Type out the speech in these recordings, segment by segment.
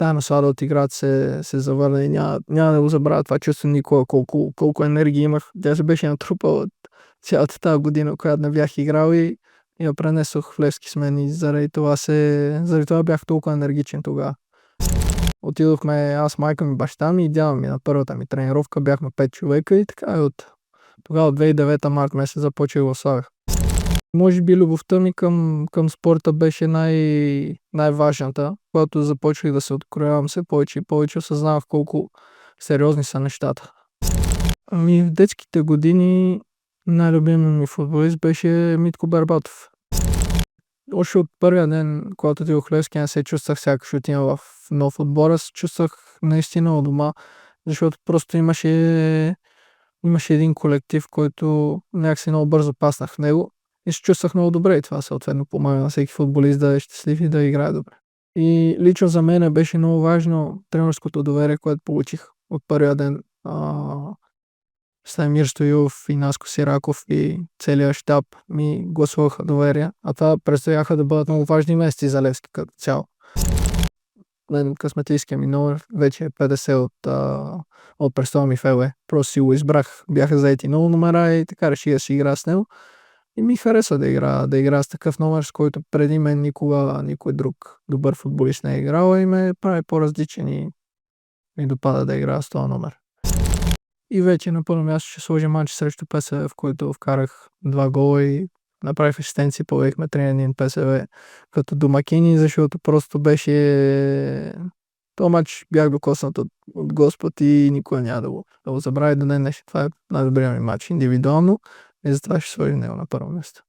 тая наслада от играта се завърна и няма да го забравя това чувство никога, колко енергия имах. Тя се беше натрупала цялата тази година, която не бях играл и я пренесох в Левски с мен и заради това бях толкова енергичен тогава. Отидохме аз, майка ми, баща ми и дядо ми на първата ми тренировка. Бяхме 5 човека и така от 2009 март месец започва го славях. Може би любовта ми към спорта беше най-важната, когато започнах да се откроявам все повече и повече, осъзнавах колко сериозни са нещата. В детските години най-любимият ми футболист беше Митко Бербатов. Още от първия ден, когато отидох в Левски, не се чувствах сякаш отивам в нов отбор, аз чувствах наистина у дома, защото просто имаше един колектив, който някакси много бързо паснах в него и се чувствах много добре и това съответно помага на всеки футболист да е щастлив и да играе добре. И лично за мен беше много важно тренерското доверие, което получих от първия ден. Станимир Стоилов и Наско Сираков и целият щаб ми гласуваха доверие, а това предстояха да бъдат много важни месеци за Левски като цяло. Късметлийския ми номер вече е 50 от престола ми в ЛЕ. Просто си го избрах, бяха заети много номера и така реших да си игра с него. И ми хареса да игра с такъв номер, с който преди мен никой друг добър футболист не е играл и ме прави по-различен и ми допада да игра с този номер. И вече на първо място ще сложим матч срещу ПСВ, в който вкарах 2 гола и направих асистенции, победихме 3-1 ПСВ като домакини, защото просто беше... този матч бях докоснат от Господ и никога няма да го забравя до ден днешен. Това е най-добрият ми матч индивидуално и затова ще сложим него на първо място.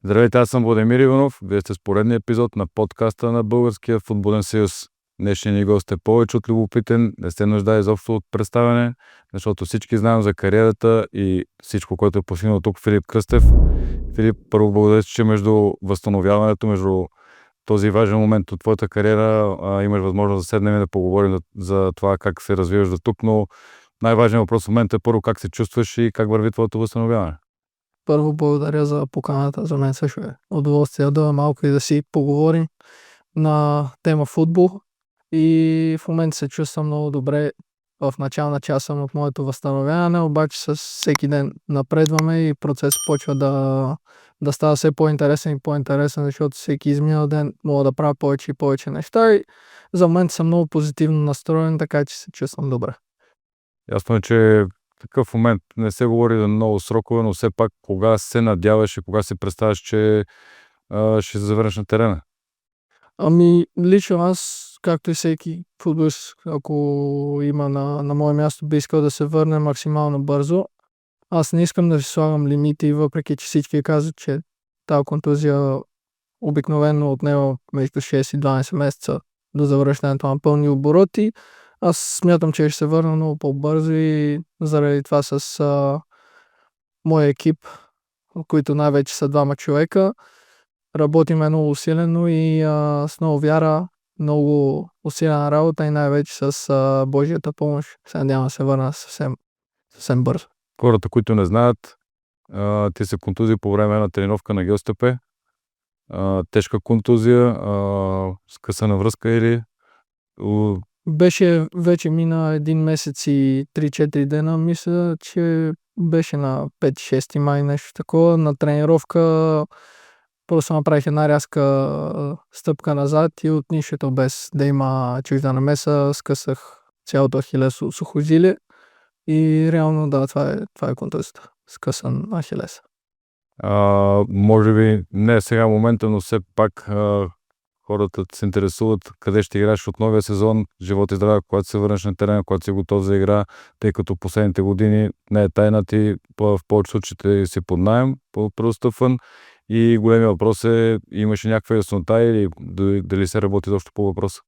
Здравейте, аз съм Владимир Иванов. Вие сте с поредния епизод на подкаста на Българския футболен съюз. Днешният ни гост е повече от любопитен, не се нуждае изобщо от представяне, защото всички знаем за кариерата и всичко, което е постигнал тук Филип Кръстев. Филип, първо благодаря, че между възстановяването, между този важен момент от твоята кариера имаш възможност да седнем и да поговорим за това как се развиваш до тук, но най-важният въпрос в момента е първо как се чувстваш и как върви твоето възстановяване. Първо благодаря за поканата, за мен също е удоволствие да малко и да си поговорим на тема футбол и в момента се чувствам много добре. В начална част съм от моето възстановяване, обаче с всеки ден напредваме и процесът почва да става все по-интересен и по-интересен, защото всеки изминал ден мога да правя повече и повече неща и за момента съм много позитивно настроен, така че се чувствам добре. Ясно е, че такъв момент не се говори за много срокове, но все пак кога се надяваш и кога се представяш, че ще се завърнеш на терена? Лично аз, както и всеки футболист, ако има на мое място, би искал да се върне максимално бързо. Аз не искам да си слагам лимити, въпреки че всички казват, че тази контузия обикновено отнема между 6 и 12 месеца до завръщането на пълни обороти. Аз смятам, че ще се върна много по-бързо и заради това с моя екип, които най-вече са 2 човека, работиме много усилено и с много вяра, много усилена работа и най-вече с Божията помощ. Се надявам да се върна съвсем бързо. Хората, които не знаят, ти се контузи по време на тренировка на ГСТП. Тежка контузия, скъсана връзка или... Беше вече мина 1 месец и 3-4 дена. Мисля, че беше на 5-6 май нещо такова. На тренировка просто направих една рязка стъпка назад и от нищото без да има чужда намеса скъсах цялото ахилесово сухожилие и реално да, това е контузията. Скъсан ахилес. Може би не е сега момента, но все пак хората се интересуват къде ще играеш от новия сезон, живот и здраве, когато се върнеш на терена, когато си готов за игра, тъй като последните години не е тайна, ти в повече случаите си под наем, по-простъпван И големия въпрос е, имаше някаква яснота или дали се работи точно по въпроса?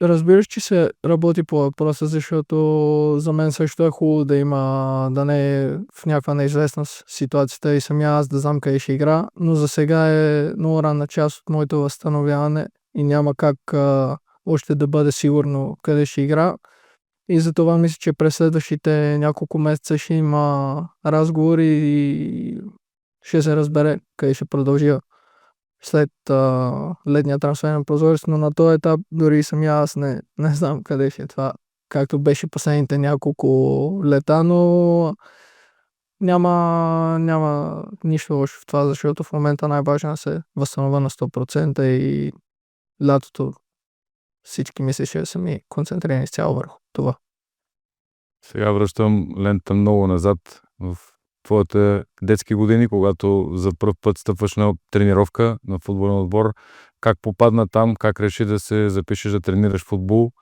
Разбираш, че се работи по въпроса, защото за мен също е хубаво да не е в някаква неизвестна ситуацията и самия аз да знам къде ще игра, но за сега е много ранна част от моето възстановяване и няма как още да бъде сигурно къде ще игра. И затова мисля, че през следващите няколко месеца ще има разговори и ще се разбере къде ще продължа след летния трансферен прозорец, но на този етап дори самия аз не знам къде ще е това, както беше последните няколко лета, но няма нищо лошо в това, защото в момента най-важно е да се възстановя на 100% и лятото всички мисли ще са ми концентрирани изцяло върху това. Сега връщам лента много назад в твоите детски години, когато за пръв път стъпваш на тренировка на футболен отбор. Как попадна там, как реши да се запишеш да тренираш футбол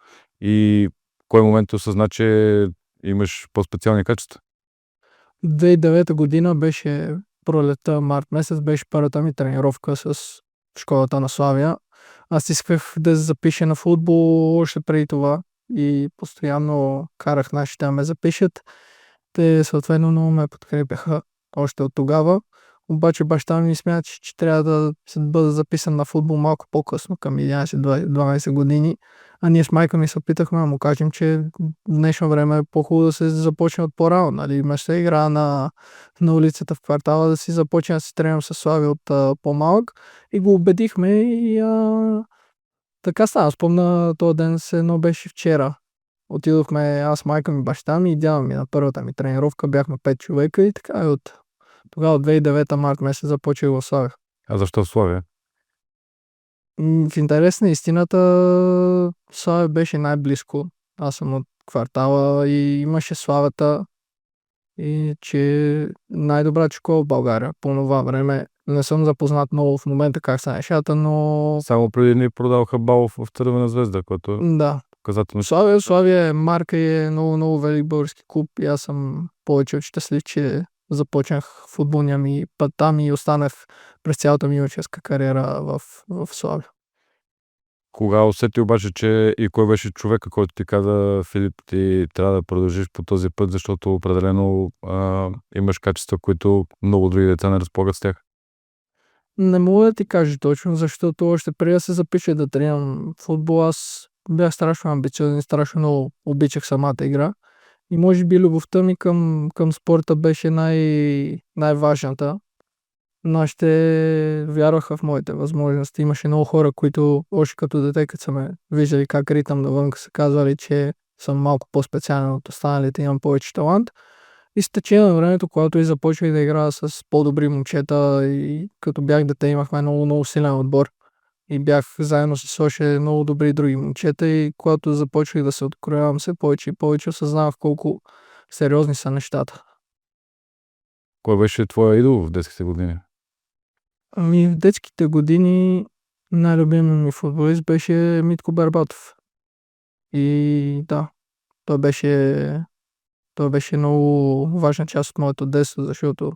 и в кой момент осъзна, че имаш по-специални качества? 2009 година беше пролета, март месец, беше първата ми тренировка с школата на Славия. Аз исках да се запиша на футбол още преди това и постоянно карах нашите да ме запишат. Те съответно много ме подкрепяха още от тогава. Обаче баща ми смята, че трябва да бъда записан на футбол малко по-късно, към 11-12 години. А ние с майка ми се опитахме да му кажем, че в днешно време е по-хубаво да се започне от по-рано. Нали? Вместо да игра на улицата в квартала, да си започне да си тренирам с Слави от по-малък. И го убедихме и така стана. Спомня, този ден едно беше вчера. Отидохме аз, майка ми, баща ми и дядо ми на първата ми тренировка. Бяхме 5 човека и така от тогава от 2009 март месец започнах в Славия. А защо в Славия? В интерес на истината Славия беше най-близко. Аз съм от квартала и имаше Славата и че най-добра школа в България по това време. Не съм запознат много в момента как са нещата, но... Само преди ни продаваха Балов в Цървена звезда, което Да. показателно. Славия е марка и е много велик български клуб и аз съм повече от щастлив, че започнах футболния ми път там и останах през цялата ми юношеска кариера в Славия. Кога усети обаче, че и кой беше човека, който ти каза, Филип, ти трябва да продължиш по този път, защото определено имаш качества, които много други деца не разполагат с тях? Не мога да ти кажа точно, защото още преди да се запиша да тренирам футбол, аз бях страшно амбициозен, страшно много обичах самата игра. И може би любовта ми към спорта беше най-важната. Нашите вярваха в моите възможности. Имаше много хора, които още като дете, като са ме виждали как ритам навън, са казвали, че съм малко по-специален от останалите, имам повече талант. И с течение на времето, когато и започвах да играя с по-добри момчета и като бях дете, имахме много силен отбор. И бях заедно с още много добри други момчета и когато започвах да се откроявам все повече и повече, осъзнавах колко сериозни са нещата. Кой беше твоя идол в детските години? В детските години най-любимият ми футболист беше Митко Барбатов. И да, той беше много важна част от моето детство, защото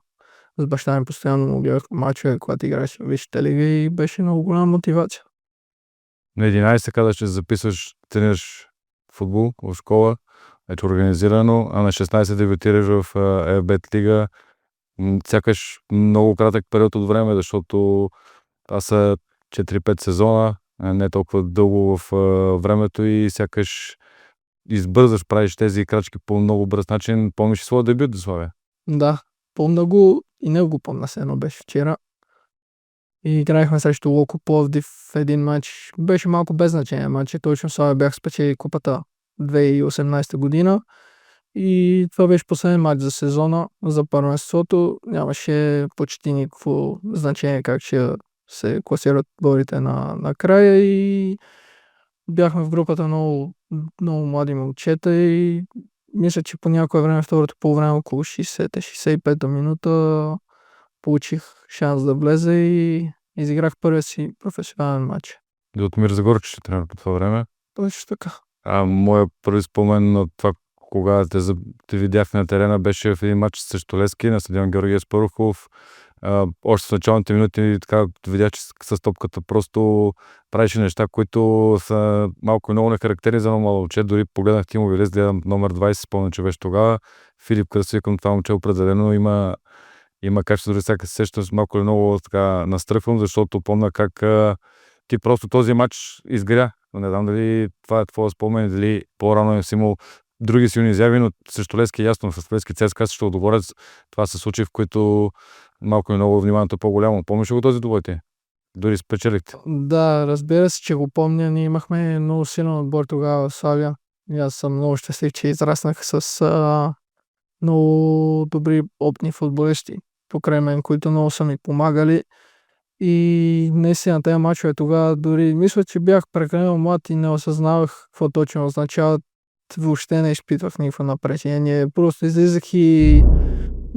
с баща ми постоянно му гледах мачове, когато играеше в Висшата лига и беше много голяма мотивация. На 11 каза, че записваш, тренираш футбол в школа, вече организирано, а на 16 дебютираш в ФБ лига. Сякаш много кратък период от време, защото това са 4-5 сезона, не толкова дълго в времето и сякаш избързаш, правиш тези крачки по много бърз начин. Помниш ли своя дебют, Славе? Да, помня го и не го помня, едно беше вчера. И играехме срещу Локо Пловдив в един матч. Беше малко без значение матч, точно Славия бях спечели купата 2018 година. И това беше последен матч за сезона за първенството. Нямаше почти никакво значение как ще се класират отборите на края и бяхме в групата много млади момчета и мисля, че по някое време, второто полувреме, около 60-65 минута получих шанс да влезе и изиграх първия си професионален матч. Дотмир Загорчев ще тренира по това време. Точно така. Моя първи спомен от това, кога те видях на терена, беше в един матч срещу Левски на стадион Георги Аспарухов. Още в началните минути така видях, че с топката просто правеше неща, които са малко и много нехарактерни за едно младо момче. Дори погледнах Тимо Вилес, гледам номер 20, спомня, че беше тогава. Филип Кръстев, към това момче определено има качество, дори всяка се сещам малко или много така настръхвам, защото помня как ти просто този матч изгря. Не знам дали това е твоя спомен, дали по-рано си имал други силни изяви, но срещу Левски ясно, с Левски ЦСКА срещу Лудогорец, това са случаи, в които малко и много вниманието е по-голямо. Помниш ли го този двубой ти? Дори спечелихте. Да, разбира се, че го помня. Ние имахме много силен отбор тогава в Славия. И аз съм много щастлив, че израснах с много добри опитни футболисти покрай мен, които много са ми помагали. И наистина тези мачове тогава дори мисля, че бях прекалено млад и не осъзнавах какво точно означават. Въобще не изпитвах никакво напрежение. Просто излизах и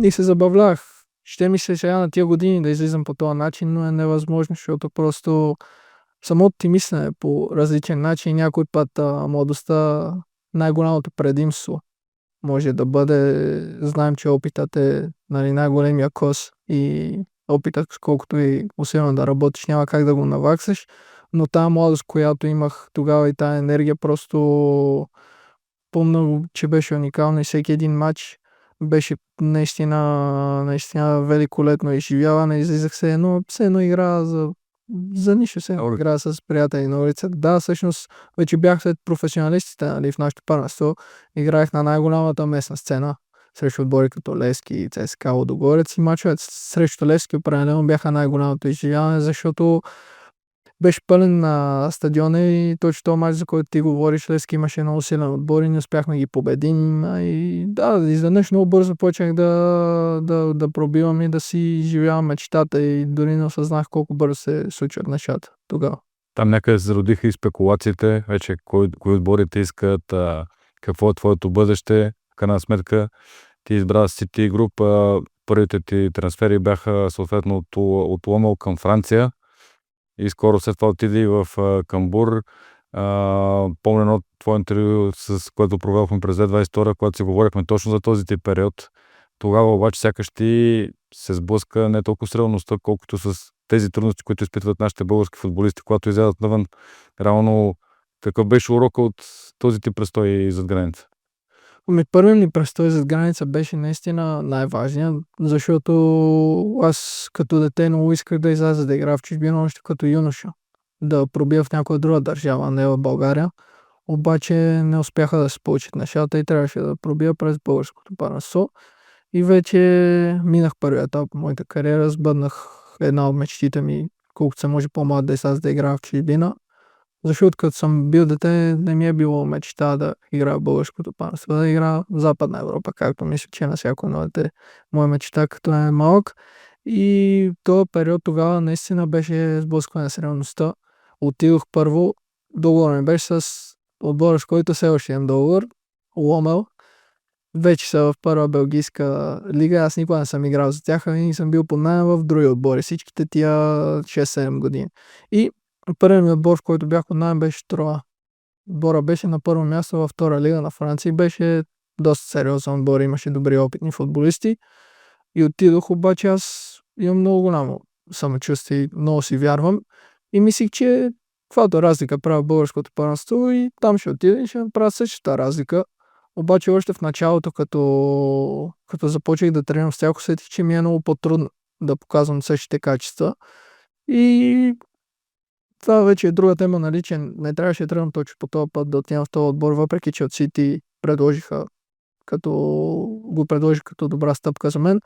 се забавлях. Ще ми се сега на тия години да излизам по този начин, но е невъзможно, защото просто самото ти мислене по различен начин. Някой път младостта най-голямото предимство може да бъде, знаем, че опитът е най-големия кос и опитът, колкото и усилено да работиш, няма как да го наваксаш, но тази младост, която имах тогава и тази енергия, просто помня, че беше уникална и всеки един матч беше наистина великолепно изживяване. Излизах се едно игра за нищо се игра с приятели на улицата. Да, всъщност вече бях след професионалистите, нали, в нашото първенство. Играех на най-голямата местна сцена срещу отбори като Левски и ЦСКА Лудогорец и мачовете срещу Левски определено бяха най-голямото изживяване, защото беше пълен на стадиона и точно този мач, за който ти говориш, Левски имаше много силен отбор и не успяхме да ги победим. И да, изведнъж много бързо почнах да пробивам и да си изживявам мечтата и дори не осъзнах колко бързо се случват нещата тогава. Там някъде се зародиха и спекулациите, вече кои отборите искат, какво е твоето бъдеще. В крайна сметка ти избра City Group, първите ти трансфери бяха съответно от Ломел към Франция. И скоро след това отиде в Камбур. Помня едно твое интервю, с което проведохме през 2022, когато си говорихме точно за този тип период. Тогава обаче сякаш ти се сблъска не толкова с реалността, колкото с тези трудности, които изпитват нашите български футболисти, когато излязат навън. Реално, какъв беше урока от този тип престой зад граница? Първият ми престой зад граница беше наистина най-важният, защото аз като дете много исках да изляза да игра в чужбина още като юноша. Да пробия в някоя друга държава, не в България. Обаче не успяха да се получат нещата и трябваше да пробия през българското първенство. И вече минах първия етап в моята кариера, сбъднах една от мечтите ми, колкото се може по-млад да изляза да играя в чужбина. Защото като съм бил дете, не ми е било мечта да играя в българското първенство, да играя в Западна Европа, както мисля, че на всяко едно дете моя мечта, като е малък. И този период тогава наистина беше сблъскване с реалността. Отидох първо, договор ми беше с отбора, с който все още имам договор, Ломел. Вече са в първа белгийска лига, аз никога не съм играл за тях, и съм бил под наем в други отбори, всичките тия 6-7 години. И първият ми отбор, в който бях под наем, беше Троа. Отбора беше на първо място във втора лига на Франция и беше доста сериозен отбор, имаше добри опитни футболисти. И отидох, обаче аз имам много голямо самочувствие, много си вярвам и мислих, че каквато разлика правя в българското първенство и там ще отида и ще направя същата разлика. Обаче още в началото, като започнах да тренирам с тях, усетих, че ми е много по-трудно да показвам същите качества. И това вече е друга тема, нали, че не трябваше да тръгвам точно по този път да отивам в този отбор, въпреки че от City го предложих като добра стъпка за мен.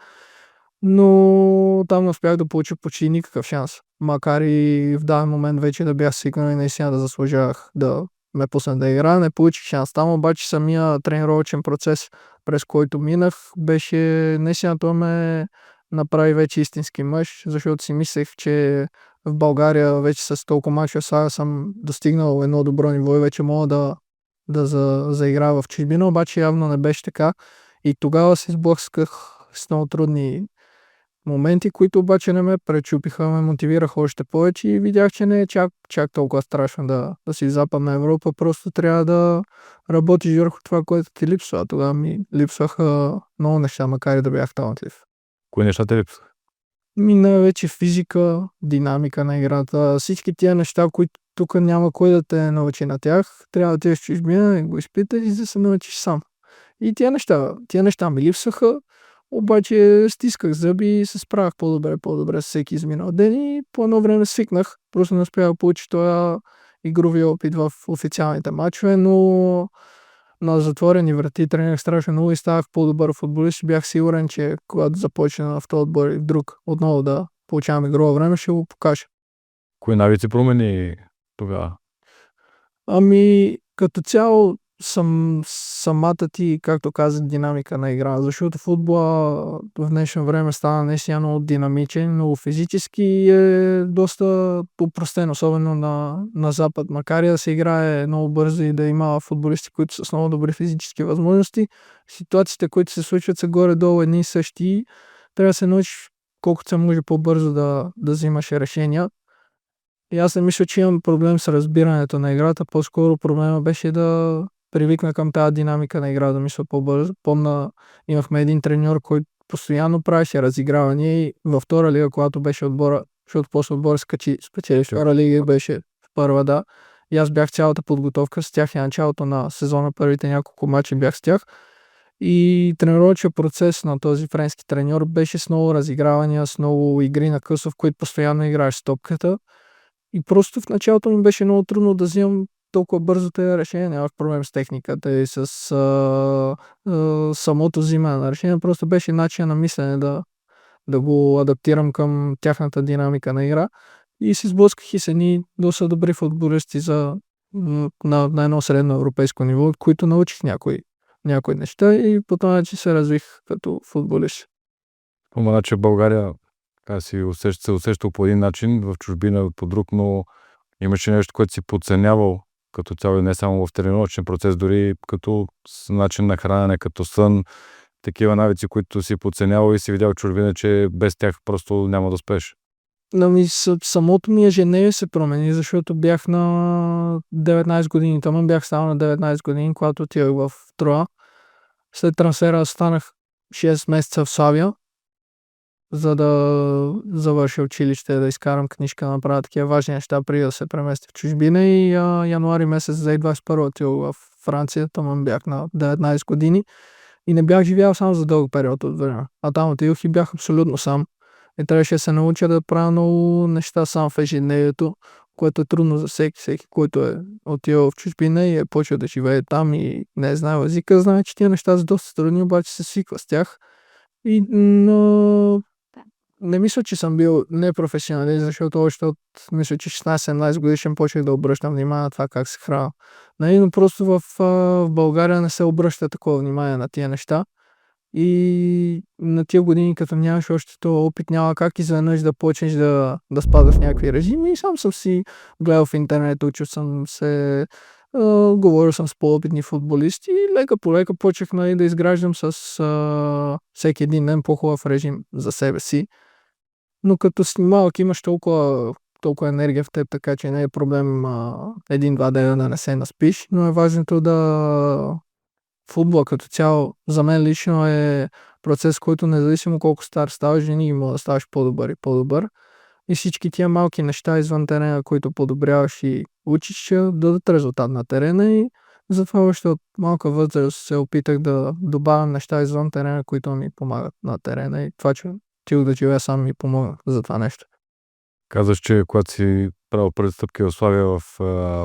Но там не успях да получа почти никакъв шанс. Макар и в даден момент вече да бях сигурен и наистина да заслужавах да ме пусна да игра, не получих шанс. Там обаче самия тренировъчен процес, през който минах, беше наистина това ме направи вече истински мъж, защото си мислех, че в България вече с толкова мачове сега съм достигнал едно добро ниво и вече мога да заиграя в чужбина, обаче явно не беше така. И тогава се сблъсках с много трудни моменти, които обаче не ме пречупиха, ме мотивираха още повече и видях, че не е чак толкова страшно да си в Западна Европа, просто трябва да работиш върху това, което ти липсва. Тогава ми липсваха много неща, макар и да бях талантлив. Кои неща те липсваха? Най-вече физика, динамика на играта, всички тия неща, които тук няма кой да те научи на тях, трябва да отидеш в чужбина и го изпиташ и да се научиш сам. И тия неща ми липсваха, обаче стисках зъби и се справях по-добре с всеки изминал ден и по едно време свикнах. Просто не успях да получа този игрови опит в официалните матчове, но на затворени врати тренирах страшно много и ставах по-добър футболист. Бях сигурен, че когато започна в този отбор и в друг отново да получавам игрово време, ще го покажа. Кои навици промени тогава? Като цяло самата ти, както казах, динамика на игра, защото футбола в днешно време стана наистина много динамичен, много физически и е доста опростен, особено на Запад. Макар и да се играе много бързо и да има футболисти, които са с много добри физически възможности, ситуациите, които се случват, са горе-долу едни и същи. Трябва да се научиш колкото се може по-бързо да взимаш решения. И аз не мисля, че имам проблем с разбирането на играта, по-скоро проблема беше да привикна към тази динамика на игра, да мисля по-бързо. Помня, имахме един треньор, който постоянно правеше разигравания и във втора лига, когато беше отбора, защото после отбора спечели втора лига и беше в първа, да. И аз бях цялата подготовка с тях и началото на сезона, първите няколко мача бях с тях. И тренировъчният процес на този френски треньор беше с много разигравания, с много игри на късо, в които постоянно играеш с топката. И просто в началото ми беше много трудно да взимам толкова бързо тези решения. Нямах проблем с техниката и с самото взимане на решения. Просто беше начин на мислене да го адаптирам към тяхната динамика на игра. И се сблъсках и с едни доста добри футболисти на едно средно европейско ниво, от които научих някои неща и по този начин се развих като футболист. Спомена, че в България се усещал по един начин, в чужбина по друг, но имаше нещо, което си подценявал като цяло, не само в тренировъчен процес, дори като начин на хранене, като сън, такива навици, които си подценявал и си видял чужбина, че без тях просто няма да успееш. Самото ми ежедневие се промени, защото бях на 19 години. Там бях станал на 19 години, когато отивах в Троя. След трансфера станах 6 месеца в Славия, за да завърша училище, да изкарам книжка, да направя такива важни неща, преди да се преместя в чужбина. И януари месец 2021 отидох в Франция, там бях на 19 години и не бях живял сам за дълъг период от време. А там отидох и бях абсолютно сам. И трябваше да се науча да правя много неща сам в ежедневието, което е трудно за всеки, който е отивал в чужбина и е почел да живее там и не е знаел езика, знае, че тия неща са доста трудни, обаче се свиква с тях. Но не мисля, че съм бил непрофесионалист, защото още мисля, че 16-17 годишен почнах да обръщам внимание на това как се храня. Но просто в България не се обръща такова внимание на тия неща. И на тия години, като нямаш още този опит, няма как изведнъж да почнеш да спазваш някакви режими. И сам съм си гледал в интернет, учил съм се, говорил съм с по-опитни футболисти и лека по лека почнах да изграждам с всеки един ден по-хубав режим за себе си. Но като си малък имаш толкова енергия в теб, така че не е проблем един-два дена да не се наспиш, но е важното футбол като цяло за мен лично е процес, който независимо колко стар ставаш, винаги може да ставаш по-добър и по-добър. И всички тия малки неща извън терена, които подобряваш и учиш, ще дадат резултат на терена и затова още от малка възраст се опитах да добавям неща извън терена, които ми помагат на терена и това, че отидох да живея сам ми помогна за това нещо. Казваш, че когато си правил първи стъпки в Славия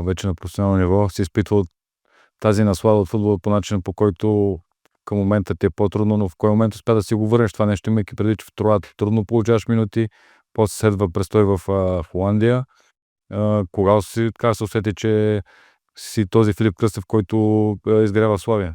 вече на професионално ниво, си изпитвал тази наслада от футбола по начин, по който към момента ти е по-трудно, но в кой момент успя да си го върнеш това нещо, имайки преди, че в Троя трудно получаваш минути, после следва престой в Холандия. Кога си така се усети, че си този Филип Кръстев, който изгрява Славия?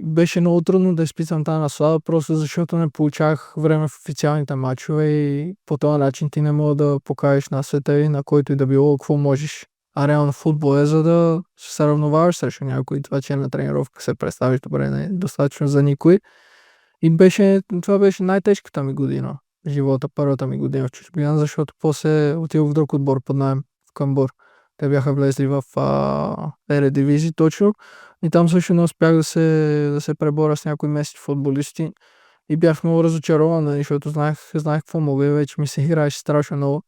Беше много трудно да изпитам тази наслада, просто защото не получавах време в официалните матчове и по този начин ти не мога да покажеш на света и на който и да било какво можеш. А реално футбол е за да се сравноваваш срещу някой. Това, че на тренировка се представиш добре, не е достатъчно за никой. И това беше най-тежката ми година в живота, първата ми година в чужбина, защото после отидох в друг отбор под наем в Камбур. Те бяха влезли в Ередивизия точно и там също не успях да се преборя с някои местни футболисти И бях много разочарован, защото знаех какво мога и вече ми се играеше страшно много.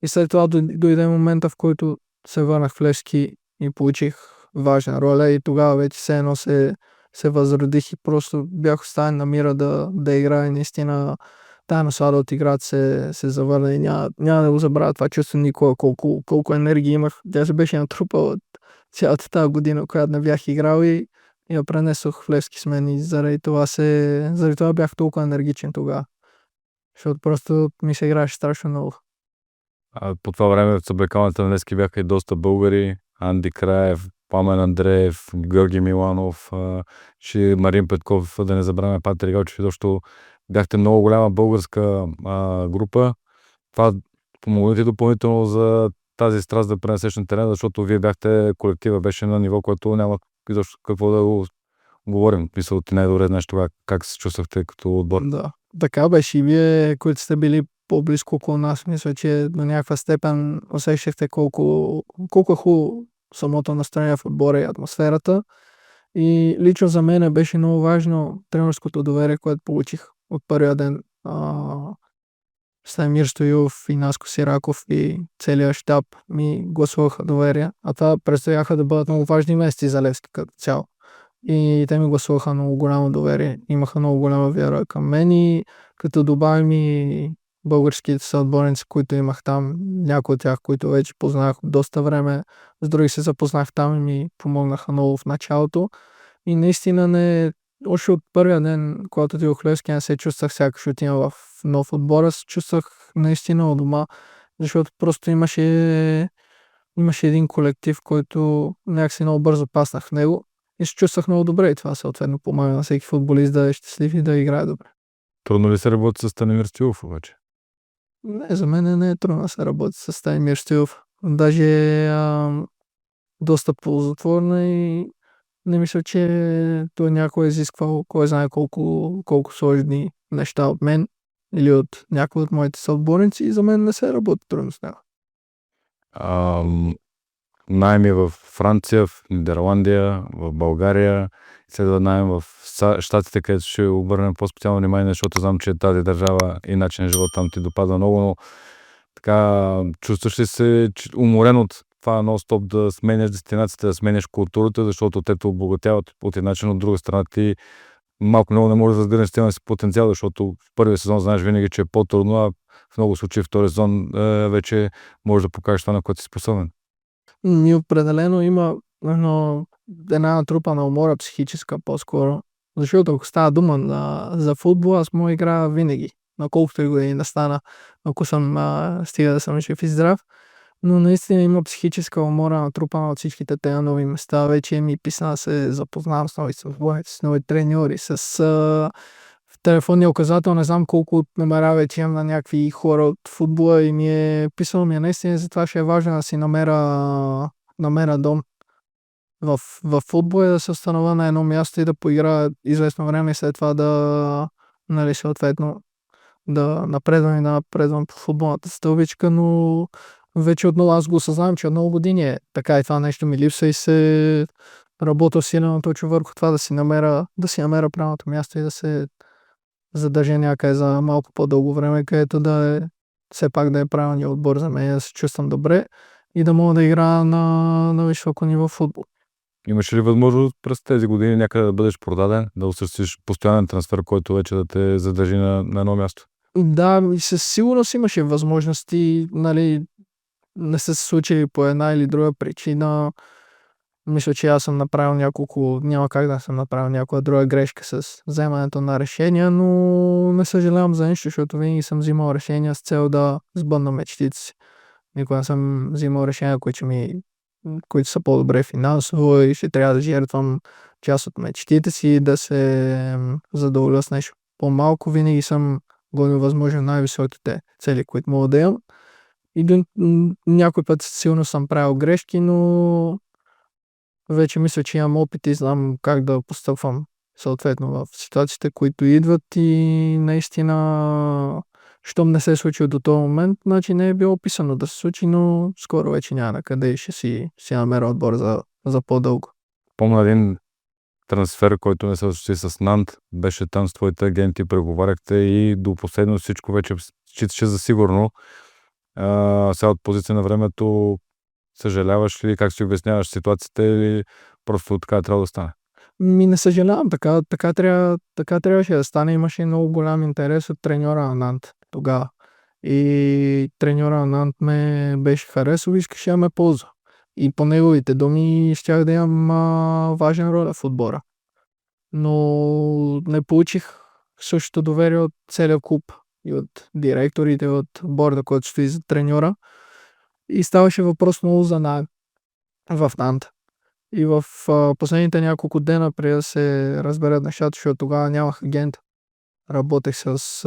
И след това дойде момента, в който се върнах в Левски и получих важна роля и тогава вече все едно се възродих и просто бях оставен на мира да играя. Наистина тая наслада от играта се завърна и няма да го забравя това чувство никога, колко енергия имах. Тя се беше натрупала цялата тази година, която не бях играл и я пренесох в Левски с мен и заради това бях толкова енергичен тогава. Защото просто ми се играеше страшно много. По това време в съблекалната на Левски бяха и доста българи. Анди Краев, Пламен Андреев, Георги Миланов, Марин Петков, да не забравяме Патри Галчев, защото бяхте много голяма българска група. Това помогна ти допълнително за тази страст да пренесеш на терена, защото вие бяхте, колектива беше на ниво, което няма изобщо какво да го говорим. Мисля, ти най-добре знаеш това, как се чувствахте като отбор. Да, така беше и вие, които сте били по-близко около нас. Мисля, че до някаква степен усещахте колко е хубаво самото настроение в отбора и атмосферата. И лично за мен беше много важно тренерското доверие, което получих от първия ден. Станимир Стоилов и Наско Сираков и целият щаб ми гласуваха доверие. А това предстояха да бъдат много важни месеци за Левски като цяло. И те ми гласуваха много голямо доверие. Имаха много голяма вяра към мен и като добавим и българските съотборници, които имах там, някои от тях, които вече познах доста време, с други се запознах там и ми помогнаха много в началото. И наистина още от първия ден, когато отидох в Левски, не се чувствах сякаш отивам в нов отбор, се чувствах наистина у дома, защото просто имаше един колектив, който някакси много бързо паснах в него и се чувствах много добре и това съответно помага на всеки футболист да е щастлив и да играе добре. Трудно ли се работи с Станимир Стоилов обаче? Не, за мен не е трудно да се работи с Станимир Стоилов. Даже доста ползотворна и не мисля, че той някой е изисквал кой знае колко сложни неща от мен или от някои от моите съотборници и за мен не се работи трудно с него. Найми в Франция, в Нидерландия, в България, следва найем в Щатите, където ще обърнем по-специално внимание, защото знам, че тази държава и начин на живот там ти допада много, но така чувстваш ли се уморен от това нон-стоп да сменяш дестинацията, да сменяш културата, защото те те обогатяват от една начин, от друга страна ти малко много не можеш да разгърнеш целия си потенциал, защото в първия сезон знаеш винаги, че е по-трудно, а в много случаи втория сезон вече можеш да покажеш това, на което си способен. И определено има една натрупана умора психическа по-скоро, защото ако става дума за футбол, аз мога играя винаги, на колкото и години да стана, ако съм стига да съм жив и здрав. Но наистина има психическа умора, натрупана от всичките тези нови места. Вече ми писна да се запознавам с нови съотборници, с нови треньори, в телефонния указател не знам колко номера вече имам на някакви хора от футбола и ми е писал наистина, затова ще е важно да си намеря дом. В футбола да се установя на едно място и да поиграя известно време и след това съответно да напредвам по футболната стълбичка, но вече отново аз го осъзнавам, че от много години е така и това нещо ми липсва и се работя силено точно върху това да си намеря правилното място и да се задържа някъде за малко по-дълго време, където все пак да е правилният отбор за мен, да се чувствам добре и да мога да играя на високо ниво футбол. Имаш ли възможност през тези години някъде да бъдеш продаден, да осъществиш постоянен трансфер, който вече да те задържи на едно място? Да, и със сигурност имаше възможности, не са се случили по една или друга причина. Мисля, че аз съм направил няма как да съм направил някоя друга грешка с вземането на решения, но не съжалявам за нищо, защото винаги съм взимал решения с цел да сбъдна мечтите си. Никога не съм взимал решения, които са по-добре финансово и ще трябва да жертвам част от мечтите си, да се задоволя с нещо по-малко. Винаги съм гонил възможно най-високите цели, които мога да имам. И някой път силно съм правил грешки, но вече мисля, че имам опит и знам как да постъпвам съответно в ситуациите, които идват и наистина щом не се е случило до този момент, значи не е било описано да се случи, но скоро вече няма на къде и ще си намеря отбор за по-дълго. Помня един трансфер, който не се осъществи с Нант, беше там с твоите агенти, преговаряхте и до последно всичко вече считаше за сигурно. Сега от позиция на времето съжаляваш ли, как си обясняваш ситуацията или просто така трябва да стане? Не съжалявам, така трябваше да стане. Имаше много голям интерес от треньора на Нант тогава. И треньора на Нант ме беше харесал и искаше да ме ползва. И по неговите думи щях да имам важен роля в отбора. Но не получих същото доверие от целия клуб и от директорите, от борда, който стои за треньора. И ставаше въпрос много за наем в Нант. И в последните няколко дена, преди да се разберат нещата, защото тогава нямах агент, работех с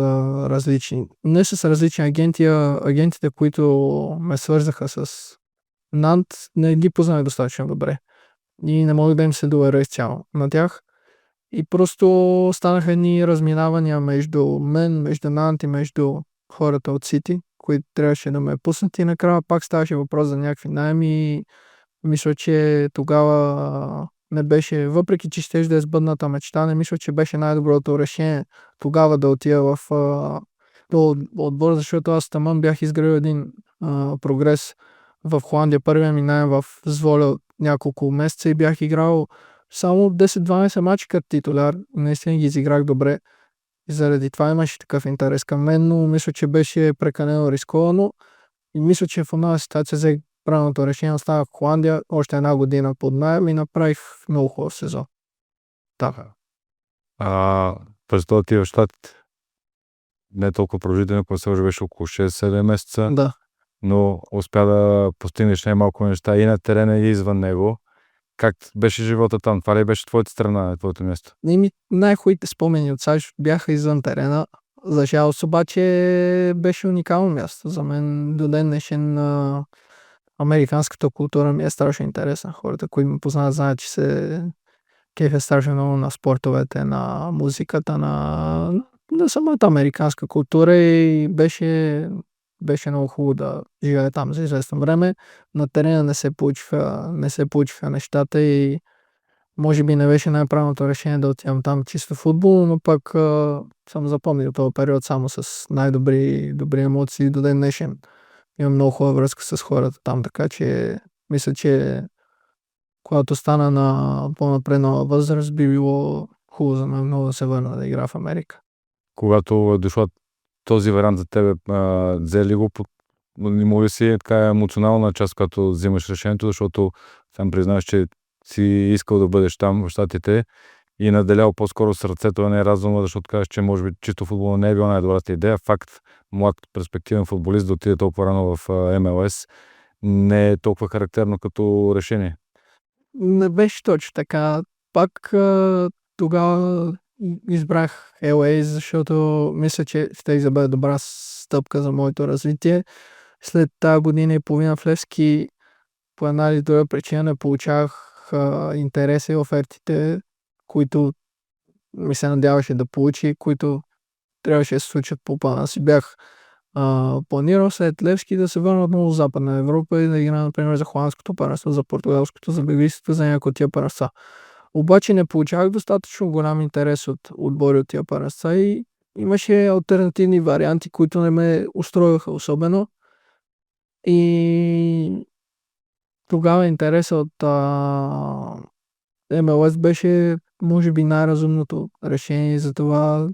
различни, не с различни агенти, а агентите, които ме свързаха с Нант, не ги познах достатъчно добре. И не мога да им се доверя изцяло на тях. И просто станаха едни разминавания между мен, между Нант и между хората от Сити, които трябваше да ме пуснат. И накрая пак ставаше въпрос за някакви наеми. Мисля, че тогава не беше, въпреки че щеше да е сбъдната мечта, не мисля, че беше най-доброто решение тогава да отида в отбор, защото аз таман бях изградил един прогрес в Холандия. Първия ми наем в Зволя от няколко месеца и бях играл само 10-12 мача като титуляр. Наистина ги изиграх добре. И заради това имаше такъв интерес към мен, но мисля, че беше прекалено рисковано. И мисля, че в една ситуация взех правилното решение. Оставах в Холандия още една година под наем и направих много хубав сезон. Така. През това ти в Щатите не толкова продължително, ако се беше около 6-7 месеца, Да. но успя да постигнеш най-малко неща и на терена, и извън него. Как беше живота там? Това ли беше твоята страна, твоето място? Най-хубавите спомени от САЩ бяха извън терена. За жалост обаче беше уникално място. За мен до ден днешен американската култура ми е страшно интересна. Хората, които ме познават, знаят, че се кефя страшно много на спортовете, на музиката, на самата американска култура и беше много хубаво да живея там за известно време. На терена не се получиха нещата и може би не беше най-правилното решение да отивам там чисто футбол, но пък съм запомнил този период само с добри емоции до ден днешен. Имам много хубава връзка с хората там, така че мисля, че когато стана на по-напреднала възраст, би било хубаво за мен много да се върна да игра в Америка. Когато е дошла този вариант за тебе, взе ли го има ли си така емоционална част, когато взимаш решението, защото сам признаваш, че си искал да бъдеш там в Щатите и наделял по-скоро сърцето, а не разума, защото кажеш, че може би чисто футбол не е била най-добрата идея. Факт, млад перспективен футболист да отиде толкова рано в МЛС не е толкова характерно като решение. Не беше точно така. Пак тогава избрах LA, защото мисля, че ще да бъде добра стъпка за моето развитие. След тази година и половина в Левски по една или друга причина не получавах интереса и офертите, които ми се надяваше да получи, които трябваше да се случат по плана си. Бях планирал след Левски да се върна отново в Западна Европа и да игра, например, за холандското първенство, за португалското, за белгийското, за някои от тия първенства. Обаче не получавах достатъчно голям интерес от отбори от тия първенства и имаше алтернативни варианти, които не ме устроиха особено. И тогава интересът от МЛС беше може би най-разумното решение, затова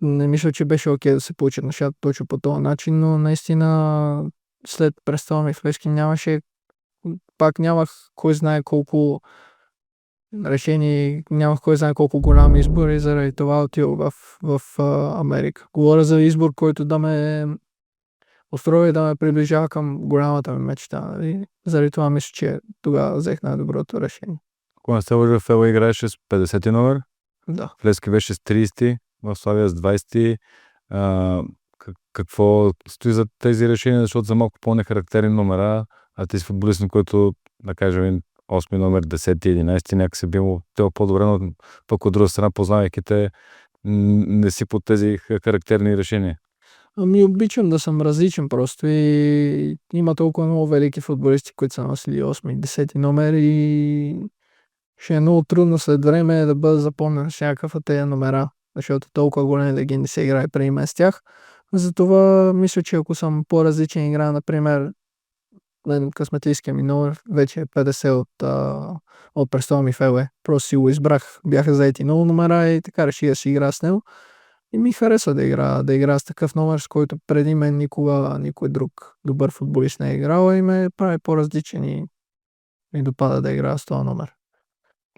не мисля, че беше окей да се получат нещата точно по този начин, но наистина след престоя ми в Левски нямах кой знае колко решения, нямах кой знае колко голям избор и заради това отидох в Америка. Говоря за избор, който да ме устрои да ме приближава към голямата ми мечта. И заради това мисля, че тогава взех най-доброто решение. Когато не се лъжа, в ЕЛА играеше с 50 номер, Да. в Левски беше с 30, в Славия с 20. Какво стои за тези решения, защото за малко по-нехарактерни номера, а ти си футболист, на който, да кажем, 8 номер, 10, 11, някак се било по-добре, но пък от друга страна, познавайки те, не си по тези характерни решения. Обичам да съм различен просто и има толкова много велики футболисти, които са носили 8 и 10 номер и ще е много трудно след време да бъда запомнен с някакъв от тези номера, защото толкова големи легенди се играе преди мен с тях. Затова мисля, че ако съм по-различен игра, например, късметлийския ми номер вече е 50 от престола ми в ЛЕ. Просто си го избрах. Бяха заети много номера и така реших да си игра с него. И ми харесва да игра с такъв номер, с който преди мен никога никой друг добър футболист не е играл и ме прави по-различен и ми допада да игра с този номер.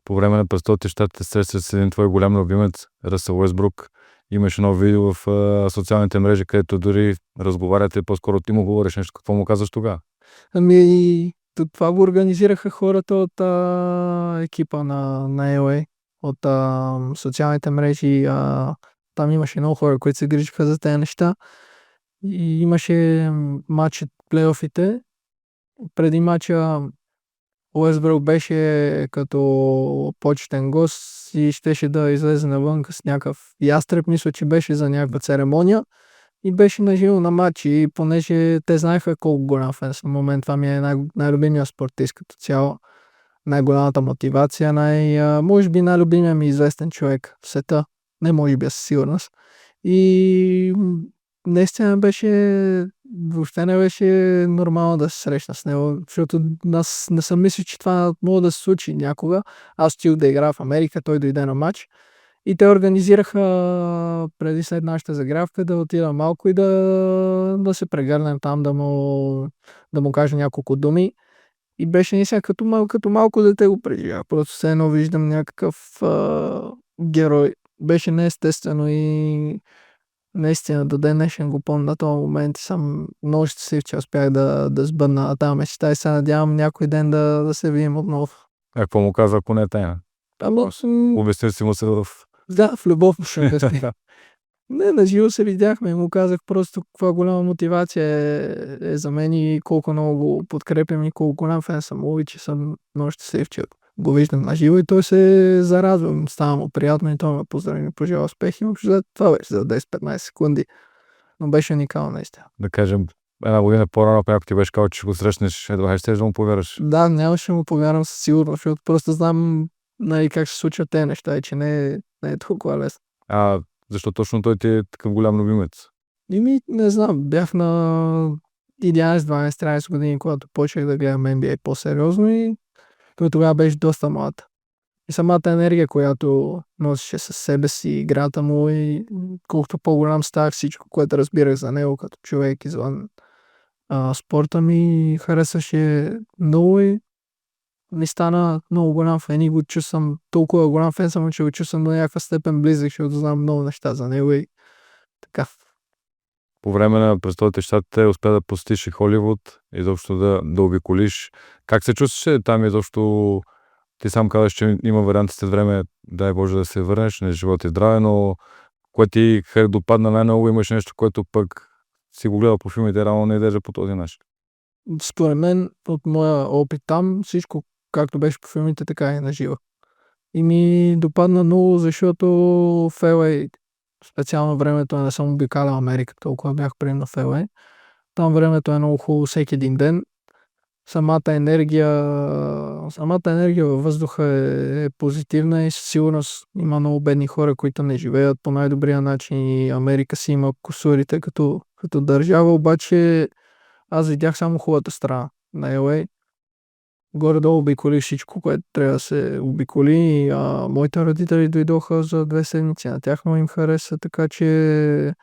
По време на престолите в щатите срещаш с един твой голям любимец, Ръсъл Уестбрук. Имаш едно видео в социалните мрежи, където дори разговаряте, по-скоро ти му говориш нещо. Какво му казваш тогава? Ами, това го организираха хората от екипа на LA, от социалните мрежи. Там имаше много хора, които се грижиха за тези неща. И имаше матч от плейофите. Преди матча Уестбрук беше като почетен гост и щеше да излезе навън с някакъв ястреб. Мисля, че беше за някаква церемония. И беше наживо на матч и понеже те знаеха колко голям фен съм. В момент това ми е най-любимия спортист като цяло. Най-голямата мотивация, може би най-любимия ми известен човек в света. Не може би със сигурност. И наистина въобще не беше нормално да се срещна с него, защото аз не съм мислил, че това може да се случи някога. Аз отидох да игра в Америка, той дойде на матч. И те организираха преди след нашата загрявка да отида малко и да се прегърнем там, да му кажа няколко думи. И беше наистина като малко дете го преживях. Просто все едно виждам някакъв герой. Беше неестествено и наистина до ден днешен го помня на този момент и съм много щастлив, че успях да сбъдна тази мечта и се надявам някой ден да се видим отново. А какво му каза, ако не е тайна? Обяснил си му се в... Да, в любов ще обясня. Не, наживо се видяхме и му казах просто каква голяма мотивация е за мен и колко много го подкрепям и колко голям фен съм и че съм много щастлив, че го виждам наживо и той се зарадва. Става му приятно и той ме поздрави, ми пожела успех и въобще това беше за 10-15 секунди. Но беше уникално наистина. Да кажем, една година по-рано, ако ти беше казал, че го срещнеш, едва ще да му повярваш. Да, нямаше му повярвам със сигурност, защото просто знам как се случват тези неща и че не е толкова лесно. Защо точно той ти е такъв голям любимец? Не знам, бях на 11-12-13 години, когато почнах да гледам NBA по-сериозно и той тогава беше доста млад. И самата енергия, която носеше със себе си, играта му и колкото по-голям ставах всичко, което разбирах за него като човек извън спорта ми харесваше много и ми стана много голям фен и го чувствам, толкова голям фен съм, че го чувствам до някаква степен близък, защото знам много неща за него и така. По време на престолите в щатите успя да посетиш и Холивуд, изобщо да обиколиш. Как се чувстваше там изобщо? Ти сам казваш, че има варианти след време, дай Боже да се върнеш, не живот и здраве, но което ти допадна най-много, имаш нещо, което пък си го гледал по филмите, реално не изглежда по този начин. Според мен, от моя опит там, всичко както беше по филмите, така и наживо. И ми допадна много, защото в LA, специално времето не съм обикалял Америка, толкова бях приемно в LA. Там времето е много хубаво всеки един ден. Самата енергия във въздуха е позитивна и със сигурност има много бедни хора, които не живеят по най-добрия начин и Америка си има кусурите като държава, обаче аз видях само хубавата страна на LA. Горе-долу обиколи всичко, което трябва да се обиколи и моите родители дойдоха за 2 седмици. На тях му им хареса, така че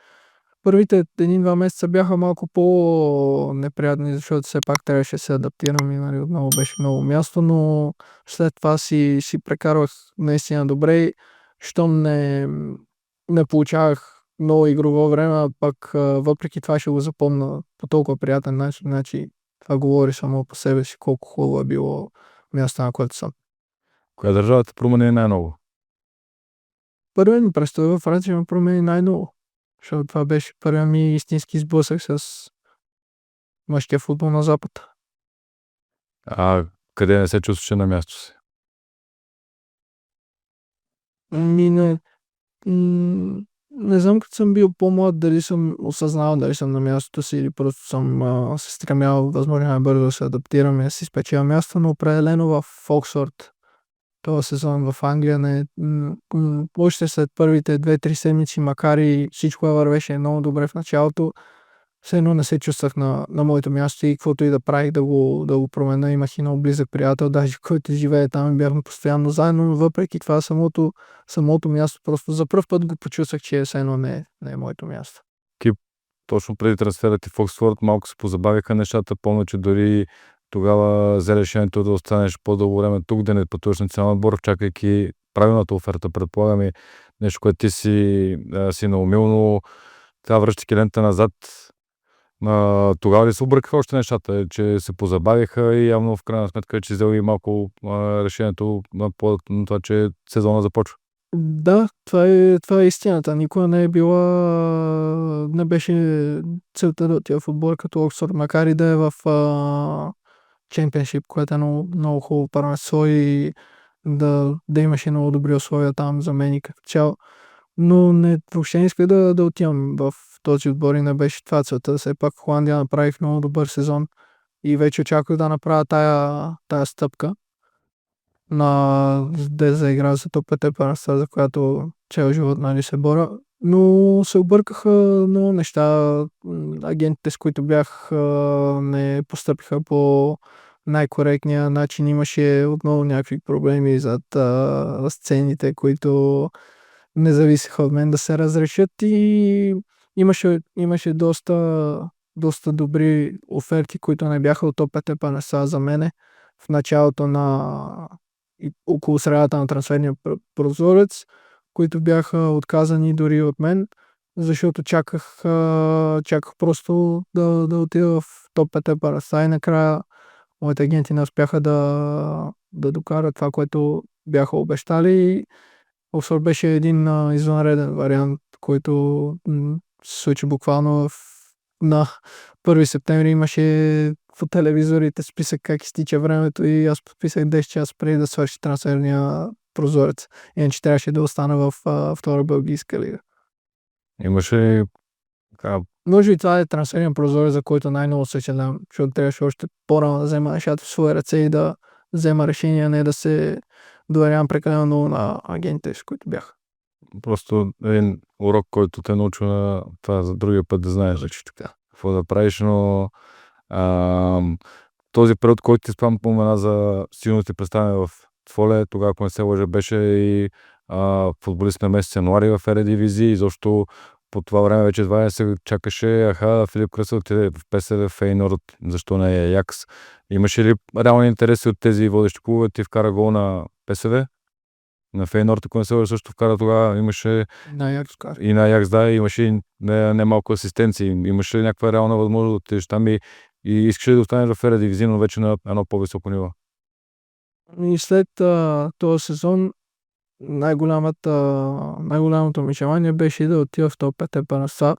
първите 1-2 месеца бяха малко по-неприятни, защото все пак трябваше да се адаптирам и отново беше много място, но след това си прекарвах наистина добре и щом не получавах много игрово време, пък въпреки това ще го запомня по толкова приятен начин. Значи това говори само по себе си колко хубаво е било място, на което съм. Коя държава те промени най-много? Първият ми престой във Франция ме промени най-много. Защото това беше първият ми истински сблъсък с мъжкия футбол на Запад. Къде не се чувстваше на място си? Не знам, като съм бил по-млад, дали съм осъзнал, дали съм на мястото си или просто съм се стремял възможно най-бързо да се адаптирам и да си спечеля място, но определено в Оксфорд този сезон в Англия. Още след първите 2-3 седмици, макар и всичко вървеше много добре в началото, все едно не се чувствах на моето място и каквото и да правих да го променя. Имах и много близък приятел, даже който живее там и бяхме постоянно заедно, но въпреки това самото място, просто за пръв път го почувствах, че все едно не е моето място. Точно преди трансфера ти в Оксфорд малко се позабавиха нещата, помня, че дори тогава взе решението да останеш по-дълго време тук, да не пътуваш национален отбор, чакайки правилната оферта, предполагам и нещо, което ти си наумил, но това връщайки лента назад, тогава ли се объркаха още нещата, че се позабавиха и явно в крайна сметка, че взел и малко решението на това, че сезона започва? Да, това е истината. Никога не беше целта да отида в отбор като Оксфорд, макар и да е в Чемпионшип, което е много хубаво първенство и да имаше много добри условия там за мен и като цяло. Но въобще не исках да отивам в този отбор и не беше това целта. Все пак в Холандия направих много добър сезон и вече очаквах да направя тая стъпка да заигра за топ 5 първенства, за която цял живот се боря. Но се объркаха много неща. Агентите, с които бях, не постъпиха по най-коректния начин. Имаше отново някакви проблеми зад сцените, които не зависеха от мен да се разрешат и имаше доста добри оферти, които не бяха от топ 5 първенства за мене в началото около средата на трансферния прозорец, които бяха отказани дори от мен, защото чаках просто да отида в топ 5 първенства и накрая моите агенти не успяха да докарат това, което бяха обещали. Оксфорд беше един извънреден вариант, който се случи буквално на 1 септември. Имаше по телевизорите списък как изтича времето и аз подписах 10 часа преди да свърши трансферния прозорец. Иначе трябваше да остана в втора белгийска лига. Имаше може би това е трансферния прозорец, за който най-много съжалявам, защото трябваше още по-рано да взема нещата в своя ръце и да взема решение, не да се доверявам прекалено много на агентите, с които бях. Просто един урок, който те научи на това за другия път да знаеш, че така. Какво да правиш, но този период, който ти спомена за силните представяне в Тволе, тогава, ако не се лъжа, беше и футболист на месец януари в Ередивизия и защо по това време вече едва не се чакаше Филип Кръсъл отиде в ПСВ, Фейнорд, защо не е Якс. Имаше ли реални интереси от тези водещи клубове? Ти вкара гол на ПСВ? На Фейнорд, ако не се лъжа, също вкара тогава, имаше на Якс, и на Якс, да, имаше и немалко асистенции. Имаше ли някаква реална възможност да отидеш там и искаш ли да останеш в Ередивизия, но вече на едно по-високо ниво? И след този сезон най-голямото ми желание беше да отида в топ 5 първенства.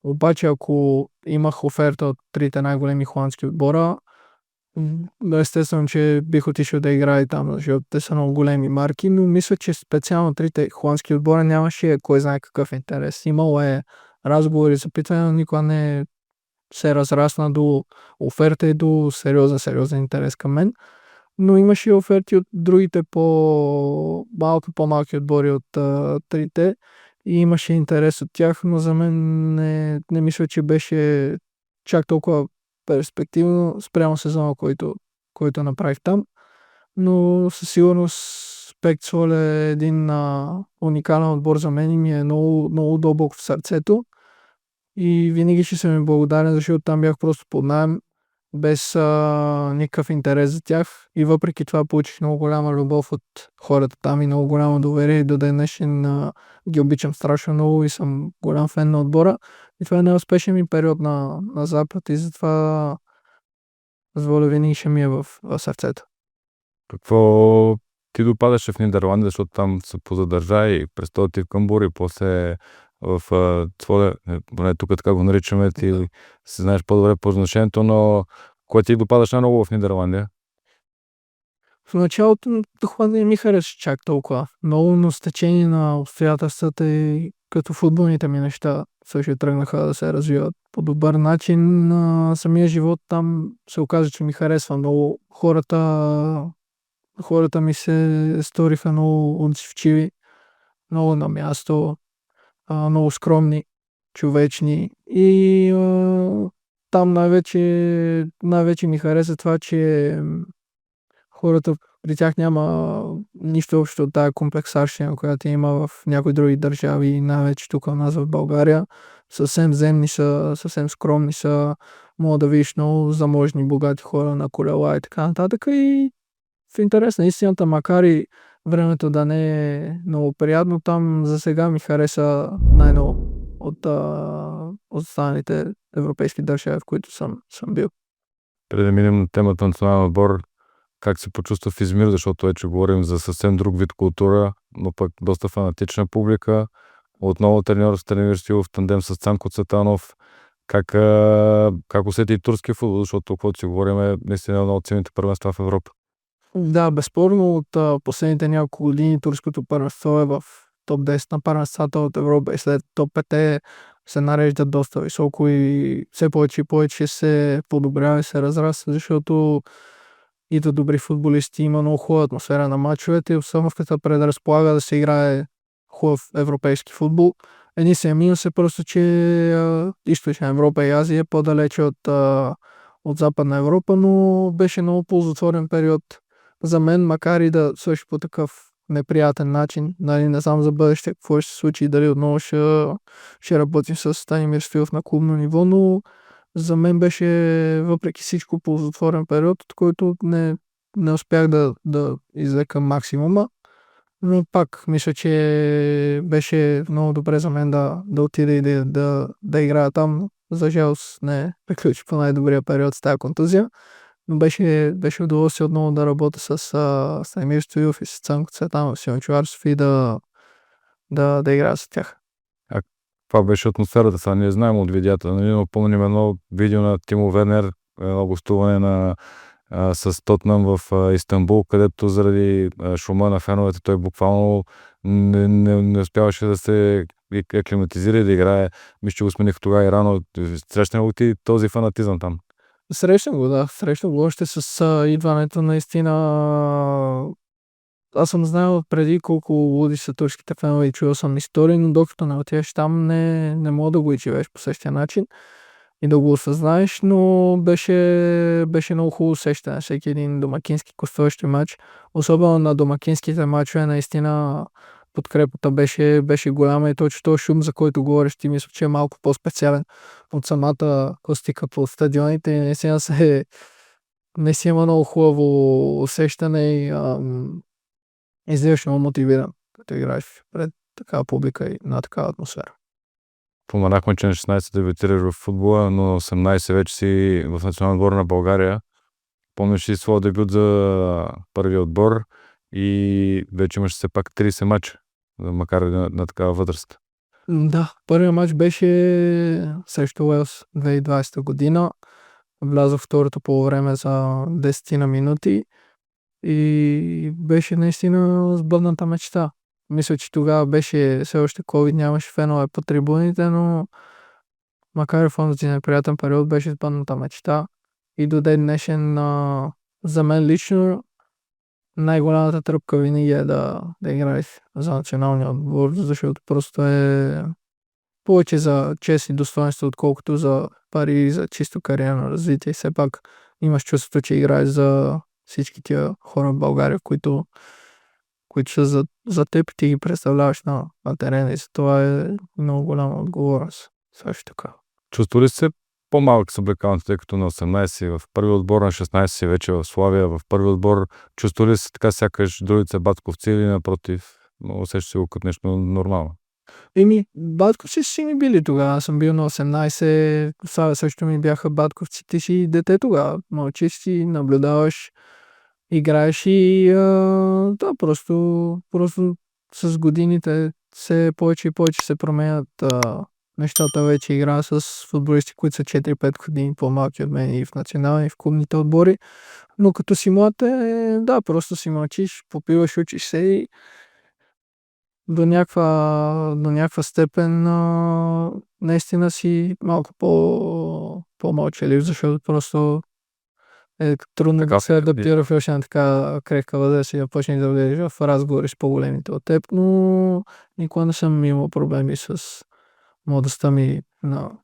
Обаче ако имах оферта от трите най-големи холандски отбора, естествено, че бих отишъл да играя там, защото те са много големи марки, но мисля, че специално трите холандски отбора нямаше кой знае какъв интерес. Имало е разговори, запитване, но никога не се разрасна до оферта и до сериозен интерес към мен. Но имаше оферти от другите по-малки отбори от трите и имаше интерес от тях, но за мен не мисля, че беше чак толкова перспективно спрямо сезона, който направих там. Но със сигурност Пек Цволе е един уникален отбор за мен и ми е много, много дълбоко в сърцето. И винаги ще съм им благодарен, защото там бях просто под наем, без никакъв интерес за тях. И въпреки това получих много голяма любов от хората там и много голямо доверие. И до ден днешен ги обичам страшно много и съм голям фен на отбора. И това е най-успешен ми период на Запад и затова Зволе винаги ще ми е в сърцето. Какво ти допадаше в Нидерландия, защото там се позадържа и престоя ти в Камбур и после в Тволе, поне тук така го наричаме, ти си знаеш по-добре по значението, но кое ти допадаш най-много в Нидерландия? В началото Холандия не ми хареса чак толкова много, но с течение на обстоятелствата и като футболните ми неща също тръгнаха да се развиват по добър начин. Самия живот там се оказа, че ми харесва много. Хората хората ми се сториха много отзивчиви, много на място, много скромни, човечни и там най-вече ми хареса това, че хората при тях няма нищо общо от тая комплексарщина, която има в някои други държави, най-вече тук у нас в България. Съвсем земни са, съвсем скромни са, мога да видиш много заможни, богати хора на колела и така нататък. И в интерес на истината, макар и времето да не е много приятно, там за сега ми хареса най-много от останалите европейски държави, в които съм бил. Преди да минем на темата на национален отбор, как се почувства в Измир, защото вече говорим за съвсем друг вид култура, но пък доста фанатична публика. Отново треньор Станимир Стоилов в тандем с Цанко Цветанов. Как усети турския футбол, защото каквото си говорим е наистина едно от силните първенства в Европа. Да, безспорно от последните няколко години турското първенство е в топ 10 на първенствата от Европа и след топ 5 се нареждат доста високо и все повече и повече се подобрява и се разраства, защото идват добри футболисти, има много хубава атмосфера на мачовете и обстановката предразполага да се играе хубав европейски футбол. Единственият минус е просто, че Източна Европа и Азия е по-далече от Западна Европа, но беше много ползотворен период за мен, макар и да свърши по такъв неприятен начин. Нали, не знам за бъдеще какво ще се случи и дали отново ще работим с Станимир Стоилов на клубно ниво, но за мен беше въпреки всичко ползотворен период, от който не успях да извлека максимума. Но пак мисля, че беше много добре за мен да отида и да играя там. За жалост не приключи по най-добрия период с тази контузия. Но беше удоволствие отново да работя с Станимир Стоилов и с Цанко Цветанов, Симон Чуварсов и да играя с тях. Това беше атмосферата, сега не знаем от видеята, но помним едно видео на Тимо Вернер, едно гостуване с Тотнам в Истанбул, където заради шума на феновете той буквално не успяваше да се аклиматизира и да играе. Мисля, че го смених тогава и рано. Срещна ли ти този фанатизъм там? Срещам го, да. Срещам го още с идването наистина. Аз съм знаел преди колко луди са турските фенове и чувал съм истории, но докато не отидеш там не мога да го изживееш по същия начин и да го осъзнаеш, но беше много хубаво усещане всеки един домакински гостуващи матч. Особено на домакинските матчове наистина подкрепата беше голяма и точно този шум, за който говориш, ти мисля, че е малко по-специален от самата акустика по стадионите и наистина има много хубаво усещане и излизаш много мотивиран, като играеш пред такава публика и на такава атмосфера. Споменахме, че на 16 дебютираш в футбола, но на 18 вече си в национален отбор на България. Помниш ли своя дебют за първия отбор и вече имаш все пак 30 мача, макар и на такава възраст. Да, първият мач беше срещу Уелс 2020 година. Влязох второто полувреме за 10 на минути и беше наистина сбъдната мечта. Мисля, че тогава беше все още COVID, нямаше фенове по трибуните, но макар и в този неприятен период беше сбъдната мечта. И до ден днешен за мен лично най-голямата тръпка винаги е да играеш за националния отбор, защото просто е повече за чест и достоинство, отколкото за пари и за чисто кариерно развитие. Все пак имаш чувството, че играеш за всички тия хора в България, които са за теб и ти ги представляваш на терена и за това е много голяма отговорност. Също така. Чувства ли се по-малък с облекалното, тъй като на 18 в първи отбор, на 16 вече в Славия, в първи отбор? Чувства ли се така сякаш другите батковци или напротив? Но усещаш се го като нещо нормално. Батковци си ми били тогава. Аз съм бил на 18, Славя също ми бяха батковци. Ти си дете тогава. Мълчиш си, наблюдаваш, играеш и да, просто с годините все повече и повече се променят нещата. Вече играя с футболисти, които са 4-5 години по-малки от мен и в национални, и в клубните отбори. Но като си млад да, просто си мълчиш, попиваш, учиш се и до някаква степен наистина си малко по-мълчалив, защото просто трудно Така, да се адаптира в още една така крехка възраст и да почне да влезеш в разговори с по-големите от теб, но никога не съм имал проблеми с младостта ми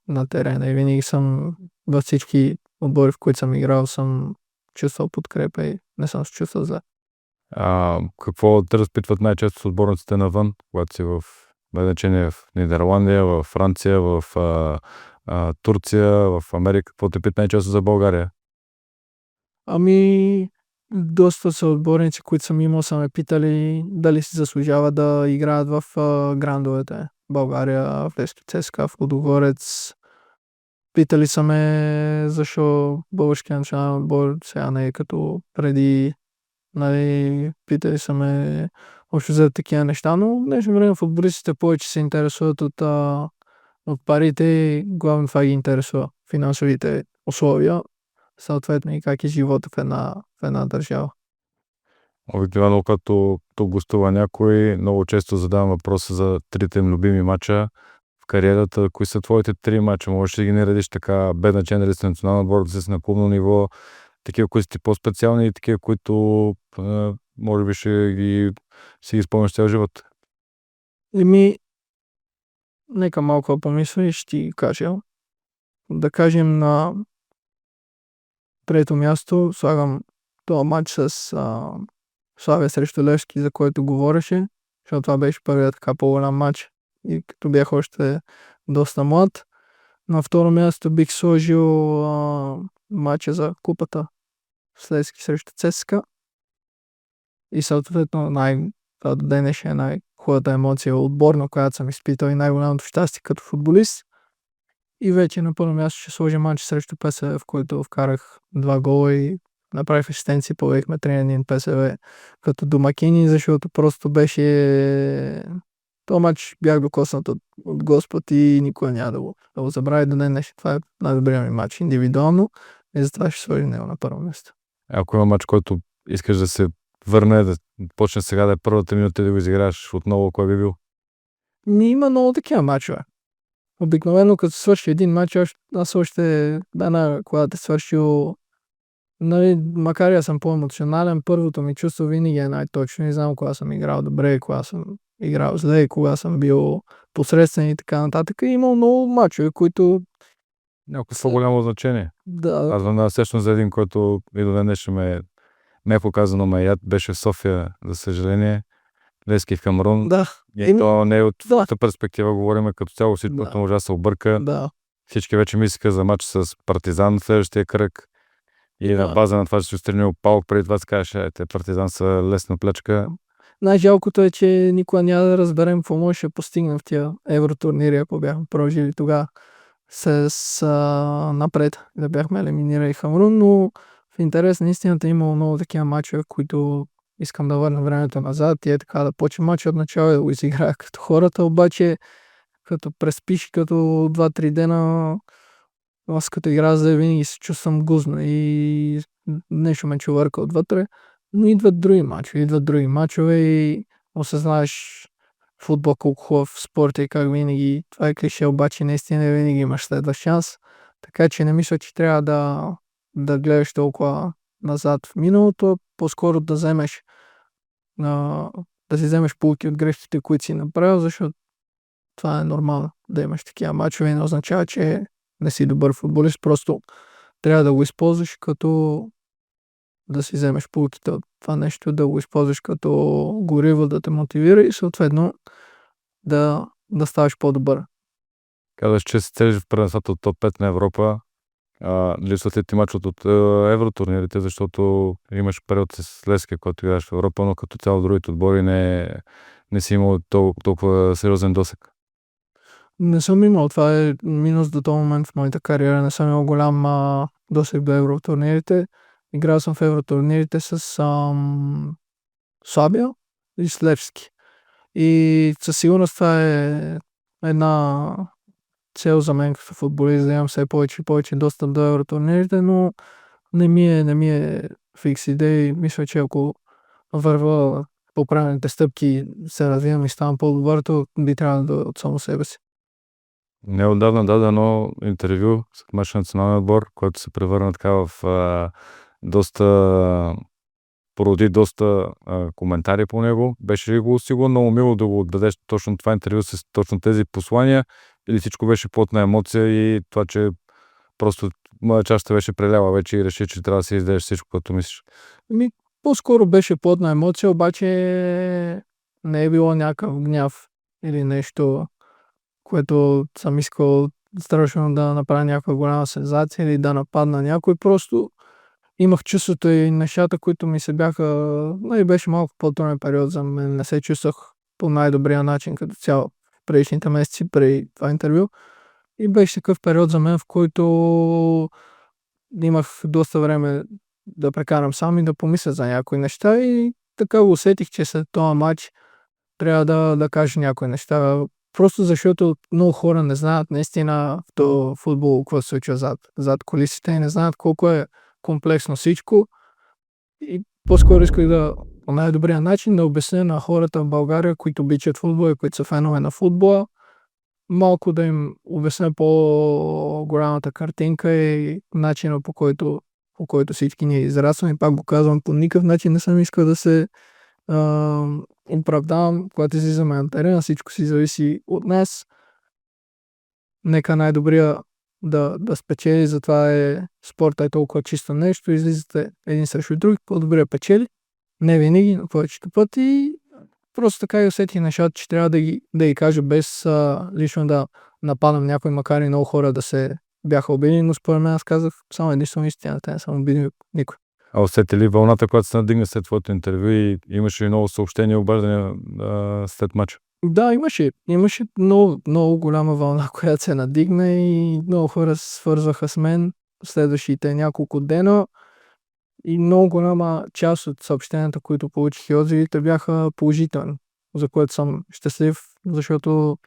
на терена и винаги съм във всички отбори, в които съм играл, съм чувствал подкрепа и не съм се чувствал зле. Какво те разпитват най-често с отборниците навън, когато си в значение в Нидерландия, в Франция, в Турция, в Америка? Какво те питат най-често за България? Ами, доста са отборници, които съм имал, са ме питали дали си заслужава да играят в грандовете. България, Левски ЦСКА, в Лудогорец. Питали са ме защо българския национален отбор сега не е като преди. Нали, питали са ме още за такива неща, но в днешно време футболистите повече се интересуват от парите и главно това ги интересува финансовите условия, съответно и как е живота в една държава. Обикновено, като тук гостува някой, много често задавам въпроса за трите им любими мача в кариерата. Кои са твоите 3 мача? Можеш да ги не редиш така, без значение дали си национален отбор, да си на клубно ниво, такива, които са ти по-специални и такива, които може би си ги спомняш цял живот. Нека малко помисля и ще ти кажа. Да кажем на трето място слагам този матч с Славия срещу Левски, за който говореше, защото това беше първият така по-голям матч и като бях още доста млад. На второ място бих сложил матча за купата с Левски срещу ЦСКА и съответно до днешния е най-хубавата емоция отборно, която съм изпитал и най-голямото щастие като футболист. И вече на първо място ще сложим матч срещу ПСВ, в който вкарах 2 гола и направих асистенция, повехме 3-1 ПСВ като домакини, защото просто беше... този матч бях докоснат от Господ и никога няма да го забравя до ден днешен. Това е най-добрият ми матч индивидуално и затова ще сложим него на първо място. Ако има матч, който искаш да се върне, да почне сега да е първата минута и да го изиграеш отново, кой би бил? Има много такива матчове. Обикновено като свърши един матч, аз още когато е свършил, нали, макар и аз съм по-емоционален, първото ми чувство винаги е най-точно. Не знам кога съм играл добре, кога съм играл зле, кога съм бил посредствен и така нататък. И имал много мачове, които... Някакво по-голямо значение. Да. Аз веднага сещам за един, който и до ден днешен ме е показано яд, беше в София, за съжаление. Левски в Камерун. Да. И то не е от твоята перспектива, говорим като цяло, всичко може да се обърка. Да. Всички вече мислиха за матч с Партизан в следващия кръг. И на база на това, че си отстранил Паук, преди това се казваше, те Партизан са лесна плечка. Най-жалкото е, че никога няма да разберем какво може да постигнем в тия евротурнири, ако бяхме продължили тогава с напред, да бяхме елиминирали Камерун, но в интерес на истината имало много такива мачове, които искам да върна времето назад и е така да почне матч от начало и да го изиграя като хората, обаче като преспиш като 2-3 дена, аз като игра за винаги се чувствам гузно и нещо ме чувърка отвътре, но идват други мачове и осъзнаеш футбол колко хубав спорт и как винаги, това е клише, обаче наистина винаги имаш следващ шанс, така че не мисля, че трябва да гледаш толкова назад в миналото, по-скоро да си вземеш поуки от грешките, които си направил, защото това е нормално да имаш такива мачове и не означава, че не си добър футболист, просто трябва да го използваш като да си вземеш поуките от това нещо, да го използваш като гориво, да те мотивира и съответно да ставаш по-добър. Казваш, че се целиш в първенството от топ 5 на Европа. Липсват ли ти мачът от евротурнирите, защото имаш период с Левски, който играеш в Европа, но като цяло другите отбори не си имал толкова сериозен досег. Не съм имал. Това е минус до този момент в моята кариера. Не съм имал голям досег до евротурнирите. Играл съм в евротурнирите с Слабия и с Левски. И със сигурност това е една цел за мен като футболист, да имам все повече и повече достъп до евротурнирите, но не ми е фикс идея. Мисля, че ако върва по правилните стъпки, се развивам и ставам по-добър, то би трябвало да от само себе си. Неотдавна даде едно интервю с матч на националния отбор, който се превърна така в породи доста коментари по него. Беше ли го сигурно много мило да го отдадеш точно това интервю с точно тези послания, или всичко беше плод на емоция и това, че просто моя чаша беше преляла вече и реши, че трябва да си издадеш всичко, което мислиш? По-скоро беше плод на емоция, обаче не е било някакъв гняв или нещо, което съм искал страшно да направя някаква голяма сензация или да нападна някой. Просто имах чувството и нещата, които ми се бяха... беше малко по-труден период за мен. Не се чувствах по най-добрия начин като цяло предишните месеци преди това интервю. И беше такъв период за мен, в който имах доста време да прекарам сам и да помисля за някои неща и така го усетих, че след този матч трябва да кажа някои неща. Просто защото много хора не знаят наистина в този футбол какво се случва зад кулисите и не знаят колко е комплексно всичко. И по-скоро исках да по най-добрия начин да обясня на хората в България, които обичат футбол и които са фенове на футбола, малко да им обясня по-голямата картинка и начина по който всички ние израстваме. Пак го казвам, по никакъв начин не съм искал да се оправдавам, когато излизаме на терена, всичко си зависи от нас. Нека най-добрия да спечели, затова спорта е толкова чисто нещо, излизате един срещу друг, по-добрия печели. Не винаги, но повечето пъти. Просто така и усетих нещата, че трябва да ги кажа без лично да нападам някой, макар и много хора да се бяха обидени, но според мен аз казах само единствено истината, не съм обиден никой. А усети ли вълната, която се надигна след твоето интервю и имаше ли много съобщения, обаждания след мача? Да, имаше много голяма вълна, която се надигна и много хора се свързваха с мен следващите няколко дена. И много голяма част от съобщенията, които получих и отзивите, бяха положителни, за което съм щастлив, защото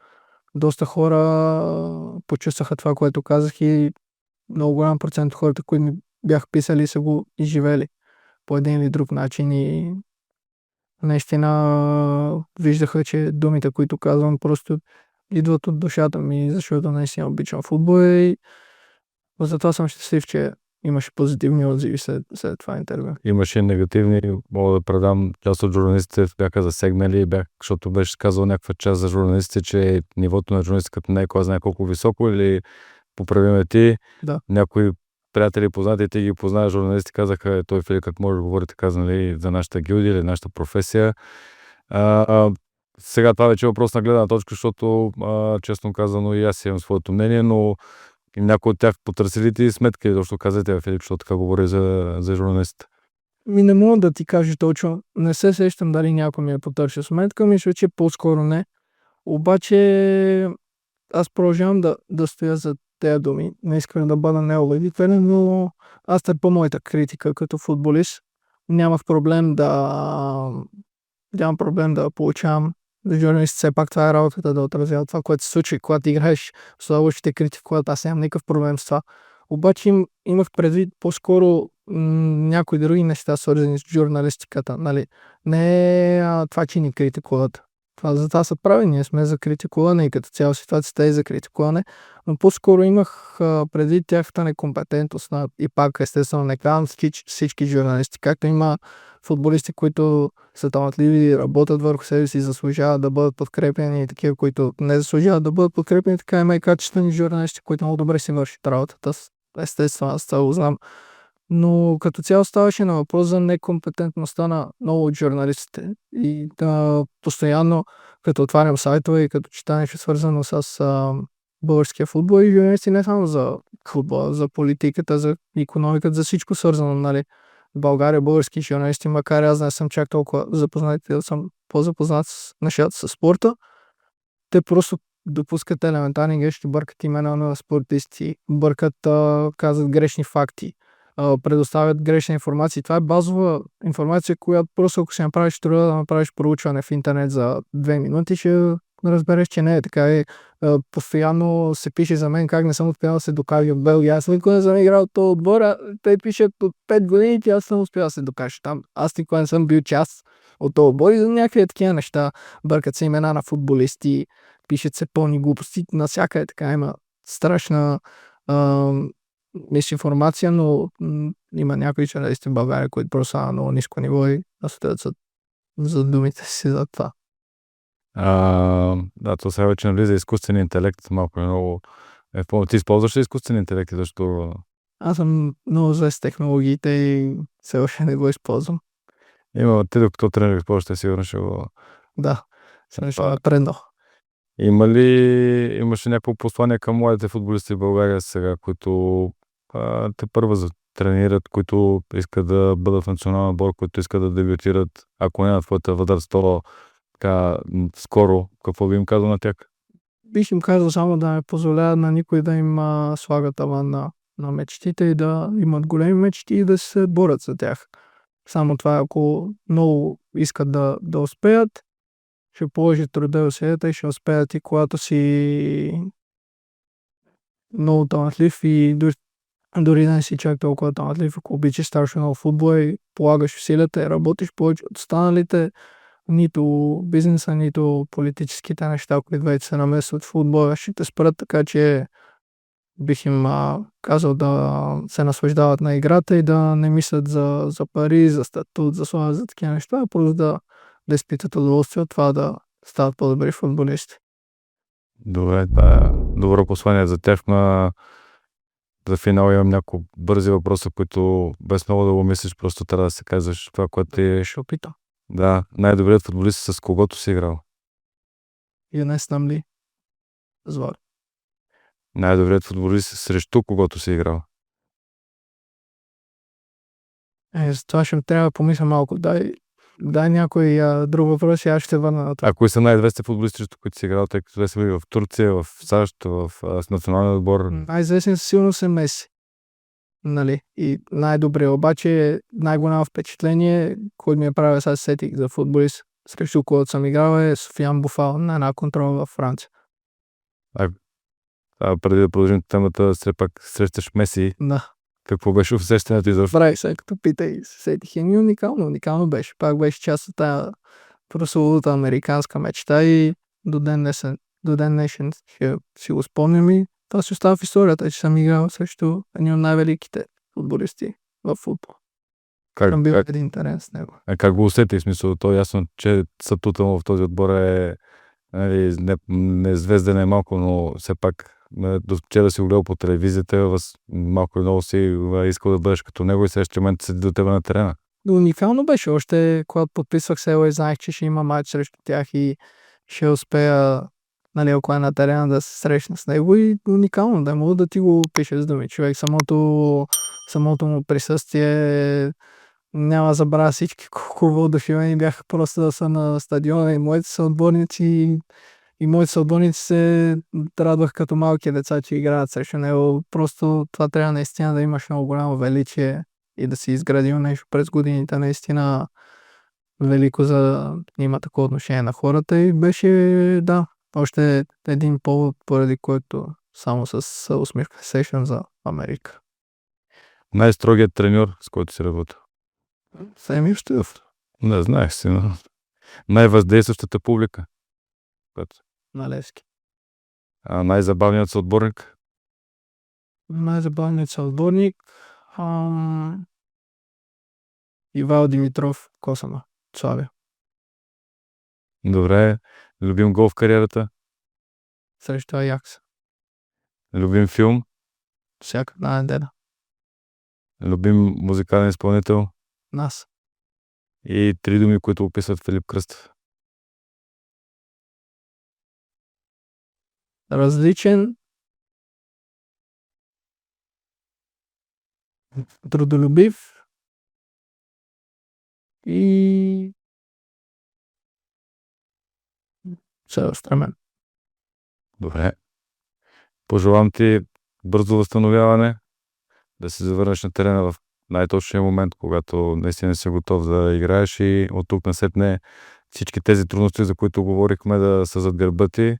доста хора почувстваха това, което казах и много голям процент от хората, които ми бяха писали, са го изживели по един или друг начин и наистина виждаха, че думите, които казвам, просто идват от душата ми, защото наистина обичам футбол и затова съм щастлив, че имаше позитивни отзиви след това интервю. Имаше негативни, мога да предам, част от журналистите бяха засегнали, защото беше казал някаква част за журналистите, че нивото на журналистиката не е кой знае колко високо, или поправиме ти. Да. Някои приятели познати, ти ги познаеш, журналисти казаха, той Филип как може да говори така, нали, за нашата гилдия или нашата професия. Сега това вече е въпрос на гледна точка, защото честно казано и аз имам своето мнение, но и някои от тях потърсили ти сметки, защото казвате, Филип, защото така говори за журналистите. Не мога да ти кажа точно. Не се сещам дали някой ми е потърсил сметка, мисля, че по-скоро не. Обаче аз продължавам да стоя за тези думи. Не искам да бъда неубедителен, но аз търпя моята критика като футболист. Нямах проблем да получавам. За журналист все пак това е работата да отразява това, което се случи, когато играеш с лошите критики, когато аз нямам никакъв проблем с това. Обаче имах предвид по-скоро някои други неща, свързани с журналистиката. Нали? Не това, че ни критикуват. За това са прави, ние сме за критикуване и като цяло ситуацията е за критикуване, но по-скоро имах предвид тяхната некомпетентност и пак естествено не казвам всички журналисти, както има футболисти, които са талантливи, работят върху себе си, заслужават да бъдат подкрепени и такива, които не заслужават да бъдат подкрепени, така има и качествени журналисти, които много добре си вършат работата. Естествено, аз това го знам. Но като цяло ставаше на въпрос за некомпетентността на много от журналистите. И постоянно, като отварям сайтове и като чета нещо свързано с българския футбол и журналисти не само за футбола, за политиката, за икономиката, за всичко свързано, нали. В България български журналисти, макар аз не съм чак толкова запознат, да съм по-запознат с нещата с спорта, те просто допускат елементарни грешки, бъркат имена на спортисти, казват грешни факти, предоставят грешна информация. Това е базова информация, която просто ако си направиш труда да направиш проучване в интернет за 2 минути, ще разбереш, че не е така. Постоянно се пише за мен как не съм успял да се докажа в Белгия. Аз никога не съм играл от този отбор, те пишат от 5 години, че аз съм успял да се докажа там. Аз никога не съм бил част от този отбор и за някакви такива неща. Бъркат се имена на футболисти, пишат се пълни глупости. Насякъде така има страшна мисинформация, но има някои журналисти в България, които просто са на много ниско ниво и настоят за думите си за това. Да, то сега вече навлиза изкуствен интелект, малко много. Ти използваш ли изкуствен интелект, защото... Аз съм много зле с технологиите и все още не го използвам. Ти докато тренер използваш, сигурно ще го... Да, съм ще напреднал. Имаше някакво послание към младите футболисти в България сега, които те първо тренират, които искат да бъдат в национален отбор, които искат да дебютират, ако не на твоята възраст, то така скоро, какво би им казал на тях? Бих им казал само да не позволява на никой да им слага таван на мечтите и да имат големи мечти и да се борят за тях. Само това, ако много искат да успеят, ще положи труда и усилията и ще успеят и когато си много талантлив и дори да не си чак толкова талантлив, ако обичаш страшно много футбол и полагаш усилията и работиш повече от останалите, нито бизнеса, нито политическите неща, които вече се намесват в футбола, ще те спрат, така че бих им казал да се наслаждават на играта и да не мислят за пари, за статут, за слава, за такива неща, а просто да изпитат удоволствие от това да стават по-добри футболисти. Добре, това е добро послание за тях. За финал имам няколко бързи въпроса, които без много да го мислиш, просто трябва да се казваш това, което ти... Ще опитам. Да, най-добрият футболист с когото си играл. Юнес Намли. Звали. Най-добрият футболист срещу когото си играл. За това ще трябва да помисля малко. Дай някой друг въпрос и аз ще върна на това. А кои са най-известни футболисти, срещу които си играл, тъй като те са били в Турция, в САЩ, в националния отбор? Най-известен силно се Меси. Нали? И най-добре, обаче най-голямо впечатление, който ми е правил, сега сетих за футболист, срещу който съм играл, е Софиян Буфал на една контрола във Франция. Преди да продължим темата, все пак срещаш Меси. Да. Какво беше усещането изобщо? Правих се, като питай, сетих и уникално беше. Пак беше част от тази прословута американска мечта и до ден днешен ще си го спомням и това си остава в историята, че съм играл срещу един от най-великите футболисти в футбол. Съм бил един терен с него. Как го усети? В смисъл, то е ясно, че статута му в този отбор е не звезден е малко, но все пак до вчера си го гледал по телевизията, малко и много си искал да бъдеш като него и следващия момент седи до тебе на терена. Уникално беше. Още когато подписвах се и знаех, че ще има матч срещу тях и ще успея, нали, ако е на терена, да се срещна с него и уникално да мога да ти го пише с думи. Човек, самото му присъствие няма забравя всички колко въодушевени бяха просто да са на стадиона и моите съотборници се радвах като малки деца, че играят срещу него. Просто това трябва наистина да имаш много голямо величие и да си изградил нещо през годините. Наистина велико за да има такова отношение на хората и беше, още един повод, поради който само с усмивка се сещам за Америка. Най-строгият треньор, с който си работил? Емил Стоилов. Не знаеш си, но най-въздействащата публика? На Левски. Най-забавният съотборник? Най-забавният съотборник Ивайло Димитров, Косама, Славия. Добре. Любим гол в кариерата? Срещу Аякс. Любим филм? Всяка една неделя. Любим музикален изпълнител? Нас. И 3 думи, които описват Филип Кръстев. Различен, трудолюбив и целеустремен. Добре. Пожелавам ти бързо възстановяване, да се завърнеш на терена в най-точния момент, когато наистина си готов да играеш и от тук насетне всички тези трудности, за които говорихме, да са зад гърба ти.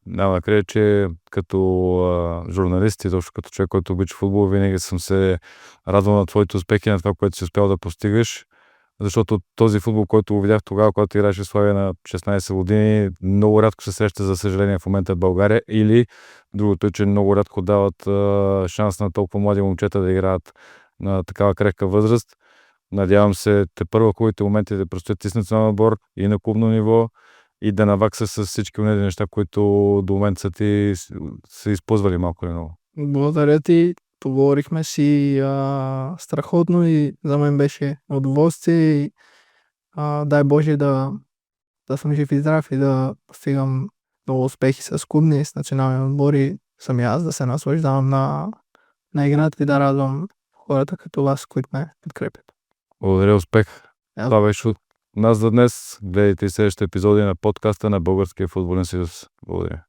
Няма да крия, че като журналист и точно като човек, който обича футбол, винаги съм се радвал на твоите успехи, на това, което си успял да постигаш. защото този футбол, който видях тогава, когато играеше в Славия на 16 години, много рядко се среща, за съжаление, в момента в България, или другото е, че много рядко дават шанс на толкова млади момчета да играят на такава крехка възраст. Надявам се тепърва хубавите моменти да предстоят и с национален отбор, и на клубно ниво, и да навакса с всички онези неща, които до момента са използвали малко или много. Благодаря ти. Поговорихме си страхотно и за мен беше удоволствие и дай Боже да съм жив и здрав и да постигам много успехи с клубни, с национални отбори, самия аз да се наслаждавам на играта и да радвам хората като вас, които ме подкрепят. Благодаря, успех! Аз- Това беше от нас за днес. Гледайте и следващите епизоди на подкаста на Българския футболен съюз. Благодаря.